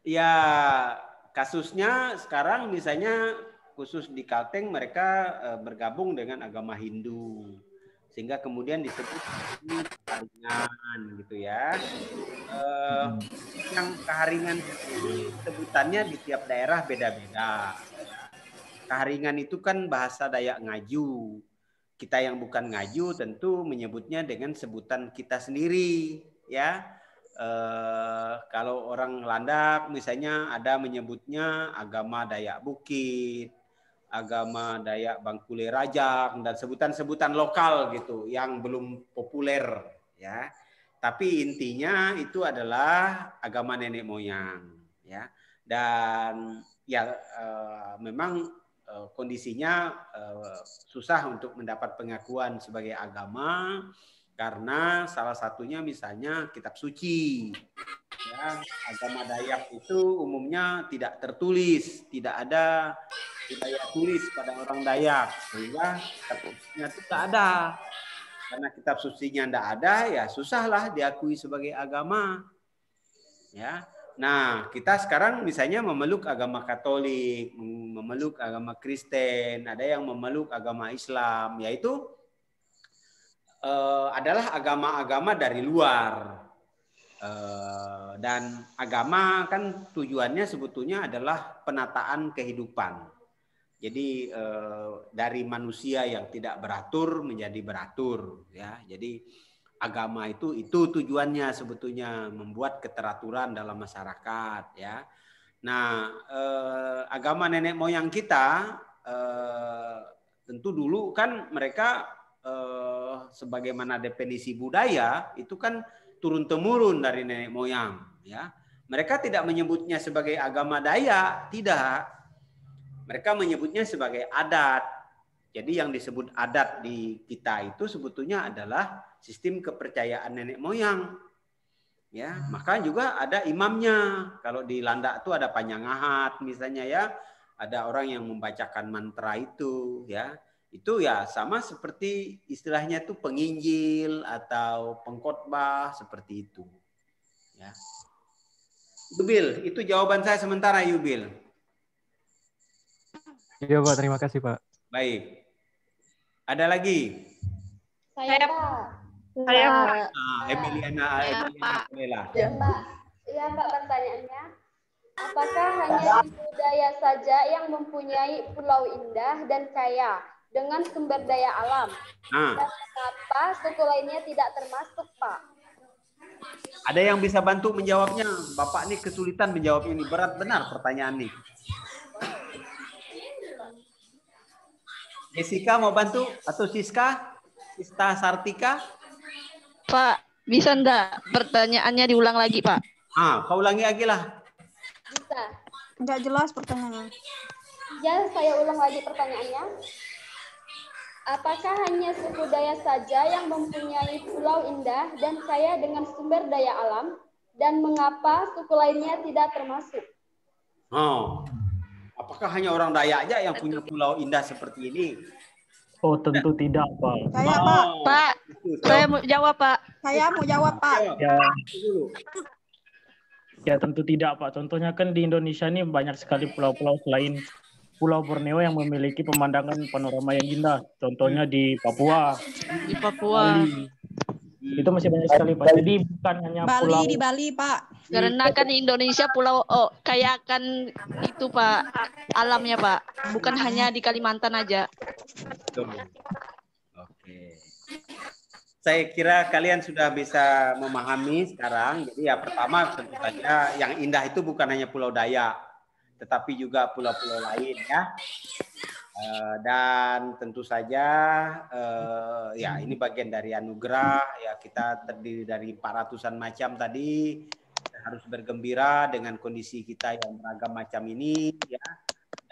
Ya, kasusnya sekarang misalnya khusus di Kalteng mereka bergabung dengan agama Hindu, sehingga kemudian disebut Keharingan gitu ya. Yang Keharingan ini sebutannya di tiap daerah beda-beda. Keharingan itu kan bahasa Dayak Ngaju. Kita yang bukan Ngaju tentu menyebutnya dengan sebutan kita sendiri ya. Kalau orang Landak misalnya ada menyebutnya agama Dayak Bukit, agama Dayak Bangkule Rajang, dan sebutan-sebutan lokal gitu yang belum populer ya. Tapi intinya itu adalah agama nenek moyang ya. Dan ya memang kondisinya susah untuk mendapat pengakuan sebagai agama karena salah satunya misalnya kitab suci ya. Agama Dayak itu umumnya tidak tertulis, tidak ada budaya tulis pada orang Dayak, sehingga kitab sucinya itu tidak ada. karena kitab sucinya tidak ada, ya susahlah diakui sebagai agama. Ya. Nah, kita sekarang misalnya memeluk agama Katolik, memeluk agama Kristen, ada yang memeluk agama Islam, yaitu adalah agama-agama dari luar. Dan agama kan tujuannya sebetulnya adalah penataan kehidupan. Jadi dari manusia yang tidak beratur menjadi beratur, ya. Jadi agama itu tujuannya sebetulnya membuat keteraturan dalam masyarakat, ya. Nah, agama nenek moyang kita tentu dulu kan mereka sebagaimana definisi budaya itu kan turun temurun dari nenek moyang, ya. Mereka tidak menyebutnya sebagai agama Dayak, tidak. Mereka menyebutnya sebagai adat. Jadi yang disebut adat di kita itu sebetulnya adalah sistem kepercayaan nenek moyang. Ya, maka juga ada imamnya. Kalau di Landak itu ada panjangahat misalnya, ya. Ada orang yang membacakan mantra itu, ya. Itu ya sama seperti istilahnya itu penginjil atau pengkhotbah seperti itu. Ya. Yubil, itu jawaban saya sementara, Yubil. Iya Pak, terima kasih Pak. Baik. Ada lagi? Saya Pak. Saya Pak. Emiliana Lela. Ya Pak. Iya Pak, pertanyaannya. Apakah hanya budaya saja yang mempunyai pulau indah dan kaya dengan sumber daya alam? Dan kenapa suku lainnya tidak termasuk, Pak? Ada yang bisa bantu menjawabnya? Bapak ini kesulitan menjawab ini. Berat benar pertanyaan ini. Jessica mau bantu? Atau Siska? Sista Sartika? Pak, bisa enggak pertanyaannya diulang lagi, Pak? Kau ulangi lagi lah. Bisa. Enggak jelas pertanyaannya. Ya, saya ulang lagi pertanyaannya. Apakah hanya suku Dayak saja yang mempunyai pulau indah dan kaya dengan sumber daya alam? Dan mengapa suku lainnya tidak termasuk? Apakah hanya orang Dayak aja yang punya pulau indah seperti ini? Oh, tentu tidak, Pak. Saya, Pak. Pak, saya mau jawab, Pak. Saya mau jawab, Pak. Ya, tentu tidak, Pak. Contohnya kan di Indonesia ini banyak sekali pulau-pulau selain Pulau Borneo yang memiliki pemandangan panorama yang indah. Contohnya di Papua. Di Papua. Bali. Itu masih banyak sekali, Pak. Jadi bukan hanya pulau. Di Bali, Pak. Karena kan di Indonesia pulau kaya akan itu, Pak. Alamnya, Pak. Bukan hanya di Kalimantan aja. Oke. Saya kira kalian sudah bisa memahami sekarang. Jadi ya pertama tentu saja yang indah itu bukan hanya Pulau Dayak, tetapi juga pulau-pulau lain, ya. Dan tentu saja ya ini bagian dari anugerah, ya. Kita terdiri dari 400-an macam tadi. Kita harus bergembira dengan kondisi kita yang beragam macam ini, ya.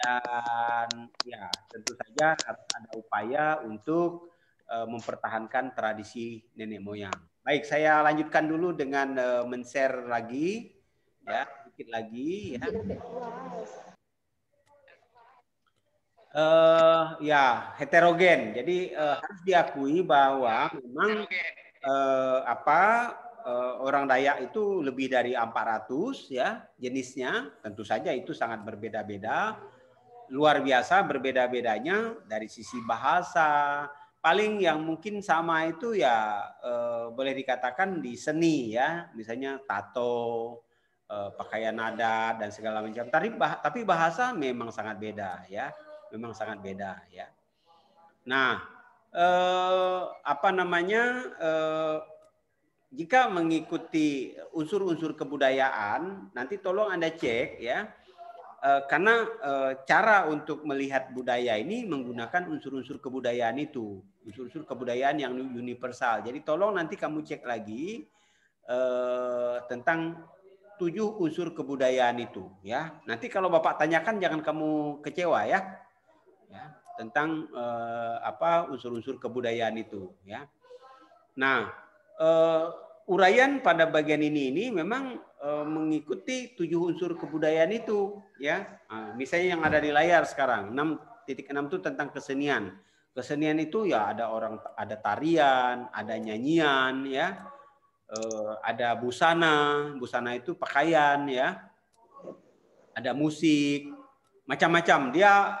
Dan ya tentu saja harus ada upaya untuk mempertahankan tradisi nenek moyang. Baik, saya lanjutkan dulu dengan men-share lagi, ya, sedikit lagi, ya. Ya, heterogen. Jadi harus diakui bahwa memang orang Dayak itu lebih dari 400, ya, jenisnya. Tentu saja itu sangat berbeda-beda. Luar biasa berbeda-bedanya dari sisi bahasa. Paling yang mungkin sama itu ya boleh dikatakan di seni, ya, misalnya tato, pakaian adat dan segala macam. Tapi bahasa memang sangat beda, ya, memang sangat beda, ya. Nah, jika mengikuti unsur-unsur kebudayaan, nanti tolong Anda cek, ya. Karena cara untuk melihat budaya ini menggunakan unsur-unsur kebudayaan itu, unsur-unsur kebudayaan yang universal. Jadi tolong nanti kamu cek lagi tentang 7 unsur kebudayaan itu, ya. Nanti kalau Bapak tanyakan jangan kamu kecewa, ya, tentang unsur-unsur kebudayaan itu, ya. Nah, uraian pada bagian ini memang mengikuti 7 unsur kebudayaan itu, ya. Misalnya yang ada di layar sekarang 6.6 itu tentang kesenian. Kesenian itu ya ada tarian, ada nyanyian, ya, ada busana itu pakaian, ya, ada musik, macam-macam. Dia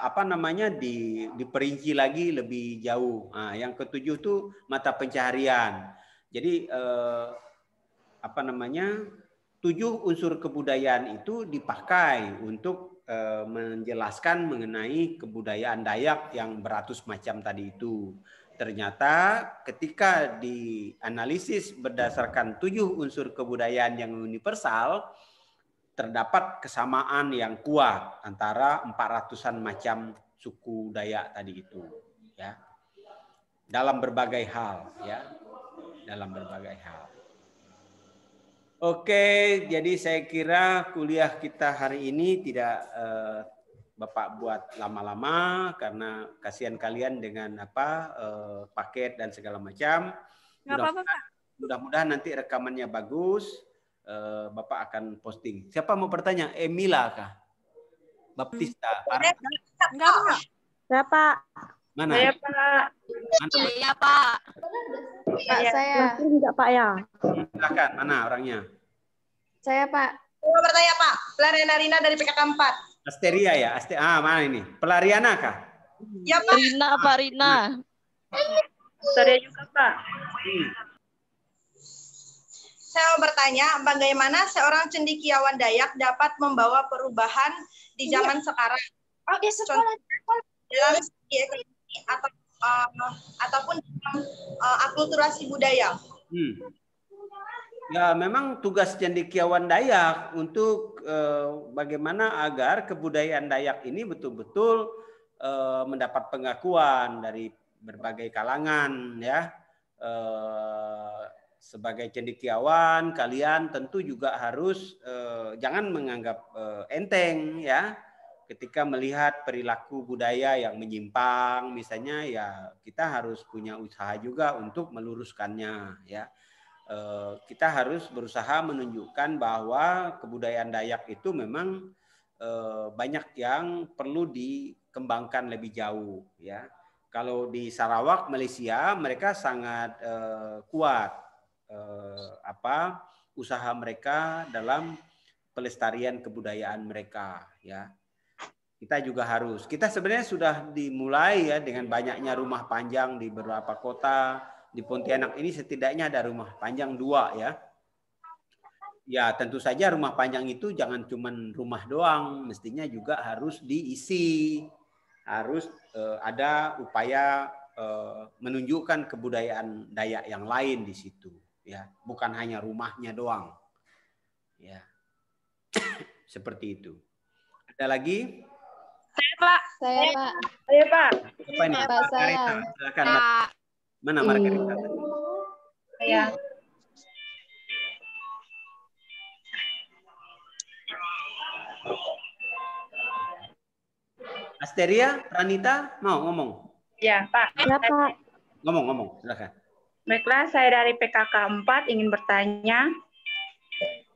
diperinci lagi lebih jauh. Nah, yang ketujuh tuh mata pencaharian. Jadi 7 unsur kebudayaan itu dipakai untuk menjelaskan mengenai kebudayaan Dayak yang beratus macam tadi itu. Ternyata ketika dianalisis berdasarkan 7 unsur kebudayaan yang universal, terdapat kesamaan yang kuat antara 400-an macam suku Dayak tadi itu, ya. Dalam berbagai hal, ya. Dalam berbagai hal. Oke, jadi saya kira kuliah kita hari ini tidak Bapak buat lama-lama karena kasihan kalian dengan paket dan segala macam. Mudah-mudahan nanti rekamannya bagus. Bapak akan posting. Siapa mau bertanya? Emila kah? Baptista? Enggak, Pak. Saya, Pak. Mana? Saya, Pak. Mana? Pak. Pak, saya. Enggak, Pak, ya. Silakan, mana orangnya? Saya, Pak. Mau bertanya, Pak. Pelariana Rina dari PKK 4. Asteria ya? Mana ini? Pelariana kah? Ya, Pak. Rina, Pak, Rina. Asteria juga, Pak. Saya mau bertanya, bagaimana seorang cendekiawan Dayak dapat membawa perubahan di zaman sekarang? Oh, di sekolah. Dalam segi ekonomi ataupun dalam akulturasi budaya. Ya, memang tugas cendekiawan Dayak untuk bagaimana agar kebudayaan Dayak ini betul-betul mendapat pengakuan dari berbagai kalangan, ya. Sebagai cendekiawan, kalian tentu juga harus jangan menganggap enteng, ya. Ketika melihat perilaku budaya yang menyimpang, misalnya, ya kita harus punya usaha juga untuk meluruskannya, ya. Kita harus berusaha menunjukkan bahwa kebudayaan Dayak itu memang banyak yang perlu dikembangkan lebih jauh, ya. Kalau di Sarawak, Malaysia, mereka sangat kuat usaha mereka dalam pelestarian kebudayaan mereka, ya. Kita juga harus. Kita sebenarnya sudah dimulai, ya, dengan banyaknya rumah panjang di beberapa kota. Di Pontianak ini setidaknya ada rumah panjang 2, ya. Ya, tentu saja rumah panjang itu jangan cuma rumah doang, mestinya juga harus diisi. Harus ada upaya menunjukkan kebudayaan Dayak yang lain di situ, ya. Bukan hanya rumahnya doang. Ya. Seperti itu. Ada lagi? Saya, Pak. Saya, Pak. Saya, Pak. Apa ini? Pak, saya. Silakan. Mana Margarita? Saya. Asteria, Ranita, mau ngomong? Ya, Pak. Ya, Pak. Ngomong, silakan. Baiklah, saya dari PKK 4 ingin bertanya.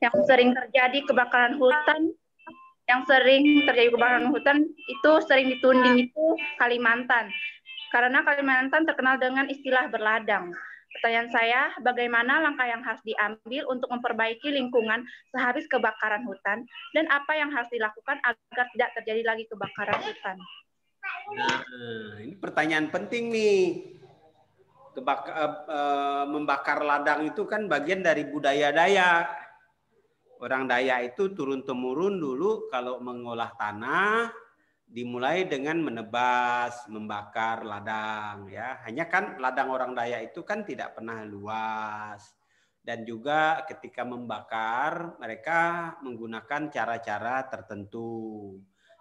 Yang sering terjadi kebakaran hutan itu sering dituding itu Kalimantan. Karena Kalimantan terkenal dengan istilah berladang. Pertanyaan saya, bagaimana langkah yang harus diambil untuk memperbaiki lingkungan sehabis kebakaran hutan dan apa yang harus dilakukan agar tidak terjadi lagi kebakaran hutan? Nah, ini pertanyaan penting nih. Membakar ladang itu kan bagian dari budaya Dayak. Orang Dayak itu turun-temurun dulu kalau mengolah tanah dimulai dengan menebas, membakar ladang, ya. Hanya kan ladang orang Dayak itu kan tidak pernah luas. Dan juga ketika membakar mereka menggunakan cara-cara tertentu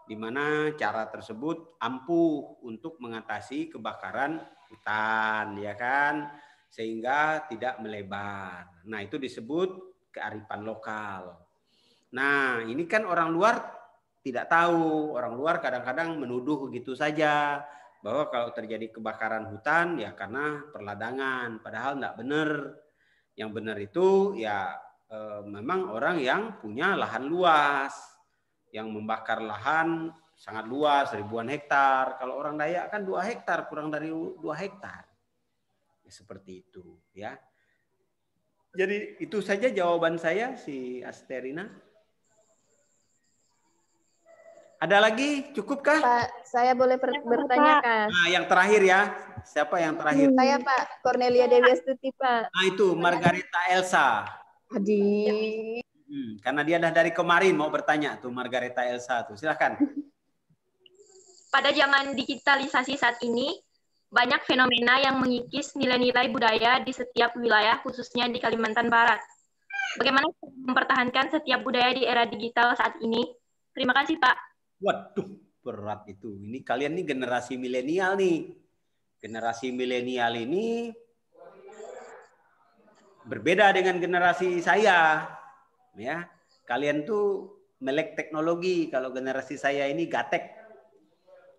di mana cara tersebut ampuh untuk mengatasi kebakaran hutan, ya kan? Sehingga tidak melebar. Nah, itu disebut kearifan lokal. Nah, ini kan orang luar tidak tahu. Orang luar kadang-kadang menuduh begitu saja bahwa kalau terjadi kebakaran hutan ya karena perladangan. Padahal tidak benar. Yang benar itu ya memang orang yang punya lahan luas, yang membakar lahan sangat luas, ribuan hektar. Kalau orang Dayak kan 2 hektar, kurang dari 2 hektar. Ya, seperti itu, ya. Jadi itu saja jawaban saya, si Asterina. Ada lagi? Cukupkah? Pak, saya boleh bertanya, Kak? Nah, yang terakhir ya. Siapa yang terakhir? Saya, Pak. Cornelia Dewi Astuti, Pak. Nah, itu Margareta Elsa. Adi. Karena dia dah dari kemarin mau bertanya tuh Margareta Elsa tuh. Silakan. Pada zaman digitalisasi saat ini, banyak fenomena yang mengikis nilai-nilai budaya di setiap wilayah, khususnya di Kalimantan Barat. Bagaimana mempertahankan setiap budaya di era digital saat ini? Terima kasih, Pak. Waduh, berat itu. Ini kalian nih generasi milenial nih. Generasi milenial ini berbeda dengan generasi saya. Ya, kalian tuh melek teknologi. Kalau generasi saya ini gatek.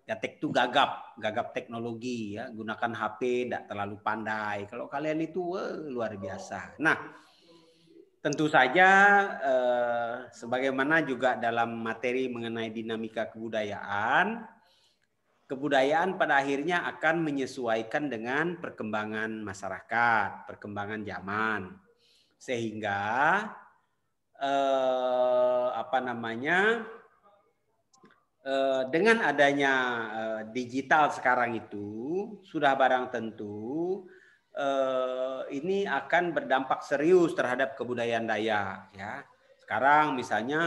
Gatek itu gagap teknologi ya, gunakan HP, tidak terlalu pandai. Kalau kalian itu luar biasa. Nah, tentu saja sebagaimana juga dalam materi mengenai dinamika kebudayaan, kebudayaan pada akhirnya akan menyesuaikan dengan perkembangan masyarakat, perkembangan zaman. Sehingga dengan adanya digital sekarang itu sudah barang tentu ini akan berdampak serius terhadap kebudayaan Dayak ya. Sekarang misalnya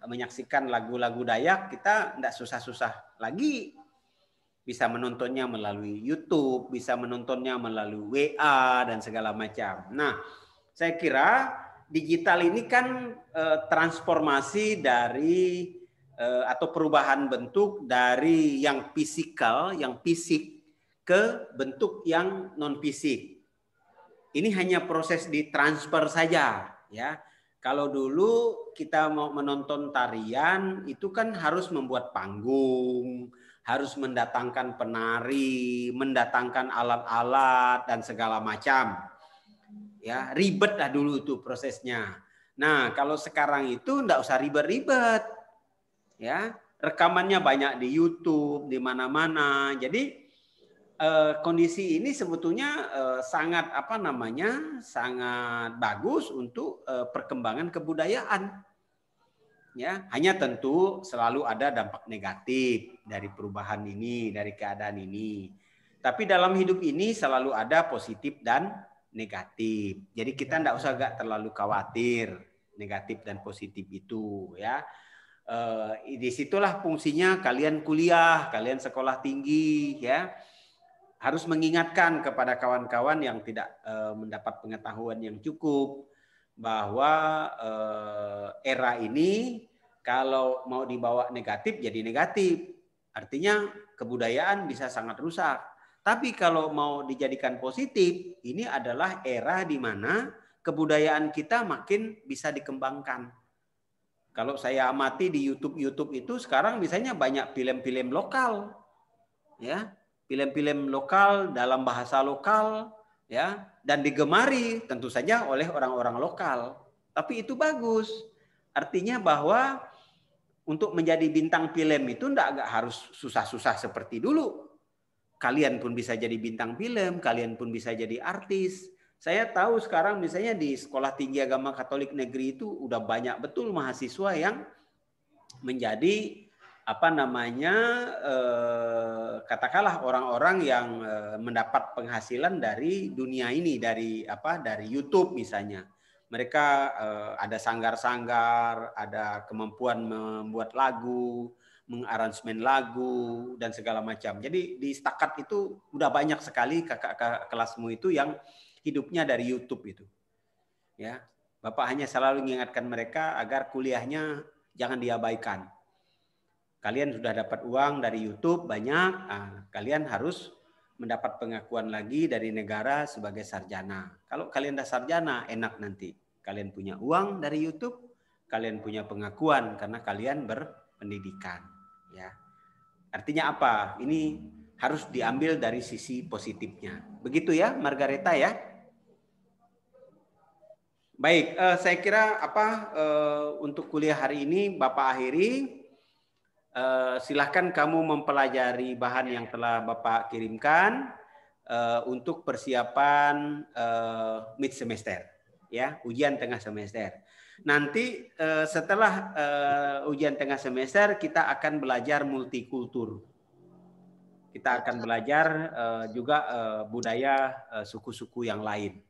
menyaksikan lagu-lagu Dayak kita tidak susah-susah lagi, bisa menontonnya melalui YouTube, bisa menontonnya melalui WA dan segala macam. Nah, saya kira digital ini kan transformasi dari atau perubahan bentuk dari yang fisikal, yang fisik ke bentuk yang non fisik. Ini hanya proses ditransfer saja, ya. Kalau dulu kita mau menonton tarian itu kan harus membuat panggung, harus mendatangkan penari, mendatangkan alat-alat dan segala macam. Ya, ribet lah dulu itu prosesnya. Nah, kalau sekarang itu enggak usah ribet-ribet. Ya, rekamannya banyak di YouTube, di mana-mana. Jadi kondisi ini sebetulnya sangat sangat bagus untuk perkembangan kebudayaan. Ya, hanya tentu selalu ada dampak negatif dari perubahan ini, dari keadaan ini. Tapi dalam hidup ini selalu ada positif dan negatif. Jadi kita enggak usah terlalu khawatir negatif dan positif itu, ya. Disitulah fungsinya kalian kuliah, kalian sekolah tinggi, ya, harus mengingatkan kepada kawan-kawan yang tidak mendapat pengetahuan yang cukup bahwa era ini kalau mau dibawa negatif jadi negatif, artinya kebudayaan bisa sangat rusak. Tapi kalau mau dijadikan positif, ini adalah era di mana kebudayaan kita makin bisa dikembangkan. Kalau saya amati di YouTube itu sekarang misalnya banyak film-film lokal, ya, film-film lokal dalam bahasa lokal, ya, dan digemari tentu saja oleh orang-orang lokal. Tapi itu bagus, artinya bahwa untuk menjadi bintang film itu enggak harus susah-susah seperti dulu. Kalian pun bisa jadi bintang film, kalian pun bisa jadi artis. Saya tahu sekarang misalnya di Sekolah Tinggi Agama Katolik Negeri itu udah banyak betul mahasiswa yang menjadi katakanlah orang-orang yang mendapat penghasilan dari dunia ini, dari YouTube misalnya. Mereka ada sanggar-sanggar, ada kemampuan membuat lagu, mengaransemen lagu dan segala macam. Jadi di Stakat itu udah banyak sekali kakak kelasmu itu yang hidupnya dari YouTube itu. Ya, Bapak hanya selalu mengingatkan mereka agar kuliahnya jangan diabaikan. Kalian sudah dapat uang dari YouTube banyak, kalian harus mendapat pengakuan lagi dari negara sebagai sarjana. Kalau kalian dah sarjana, enak nanti. Kalian punya uang dari YouTube, kalian punya pengakuan karena kalian berpendidikan. Ya, artinya apa? Ini harus diambil dari sisi positifnya. Begitu ya, Margareta ya. Baik, saya kira untuk kuliah hari ini Bapak akhiri. silahkan kamu mempelajari bahan yang telah Bapak kirimkan untuk persiapan mid semester, ya, ujian tengah semester. Nanti setelah ujian tengah semester kita akan belajar multikultur. Kita akan belajar juga budaya suku-suku yang lain.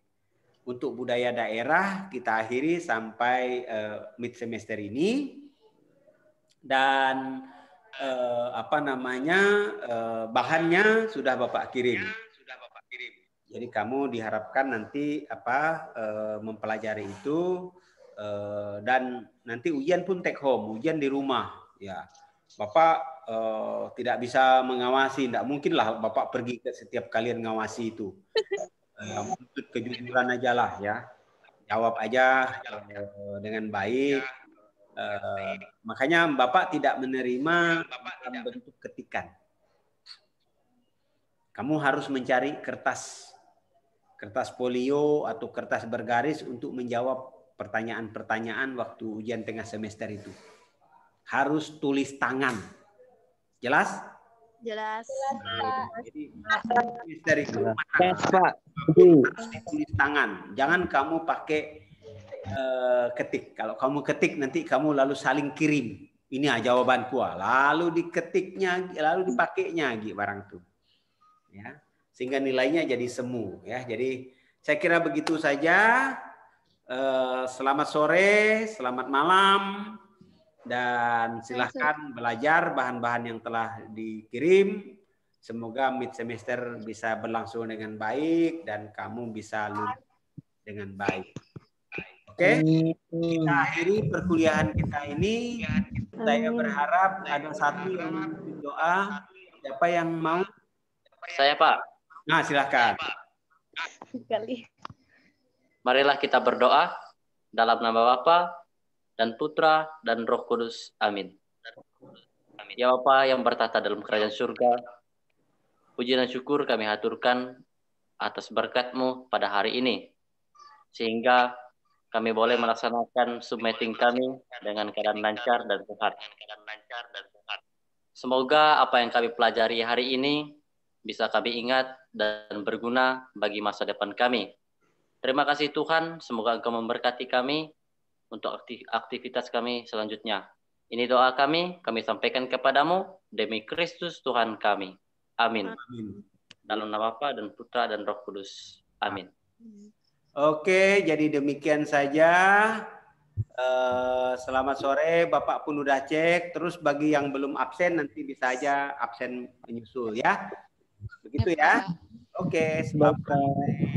Untuk budaya daerah kita akhiri sampai mid semester ini, dan bahannya sudah Bapak kirim. Jadi kamu diharapkan nanti mempelajari itu. Dan nanti ujian pun take home, ujian di rumah, ya. Bapak tidak bisa mengawasi, tidak mungkin lah Bapak pergi ke setiap kalian ngawasi itu. Untuk kejujuran aja lah, ya. Jawab aja dengan baik. Makanya Bapak tidak menerima dalam bentuk ketikan. Kamu harus mencari kertas folio atau kertas bergaris untuk menjawab pertanyaan-pertanyaan waktu ujian tengah semester itu. Harus tulis tangan. Jelas? Jelas. Jadi semester itu Pak. Tulis tangan. Jangan kamu pakai ketik. Kalau kamu ketik nanti kamu lalu saling kirim. Ini jawabanku. Lalu diketiknya, lalu dipakainya barang itu. Ya. Sehingga nilainya jadi semu, ya. Jadi saya kira begitu saja. Selamat sore, selamat malam, dan silahkan belajar bahan-bahan yang telah dikirim. Semoga mid semester bisa berlangsung dengan baik dan kamu bisa lulus dengan baik. Oke, kita akhiri perkuliahan kita ini. Saya berharap ada satu yang berdoa. Siapa yang mau? Saya, Pak. Nah, silahkan. Sekali. Marilah kita berdoa dalam nama Bapa dan Putra dan Roh Kudus. Amin. Ya Bapa yang bertata dalam kerajaan surga, puji dan syukur kami haturkan atas berkat-Mu pada hari ini, sehingga kami boleh melaksanakan submeeting kami dengan keadaan lancar dan sehat. Semoga apa yang kami pelajari hari ini bisa kami ingat dan berguna bagi masa depan kami. Terima kasih Tuhan, semoga Engkau memberkati kami untuk aktivitas kami selanjutnya. Ini doa kami sampaikan kepadamu demi Kristus Tuhan kami. Amin. Dalam nama Bapa dan Putra dan Roh Kudus. Amin. Oke, jadi demikian saja. Selamat sore, Bapak pun udah cek. Terus bagi yang belum absen nanti bisa aja absen menyusul ya. Begitu ya. Oke, selamat sore.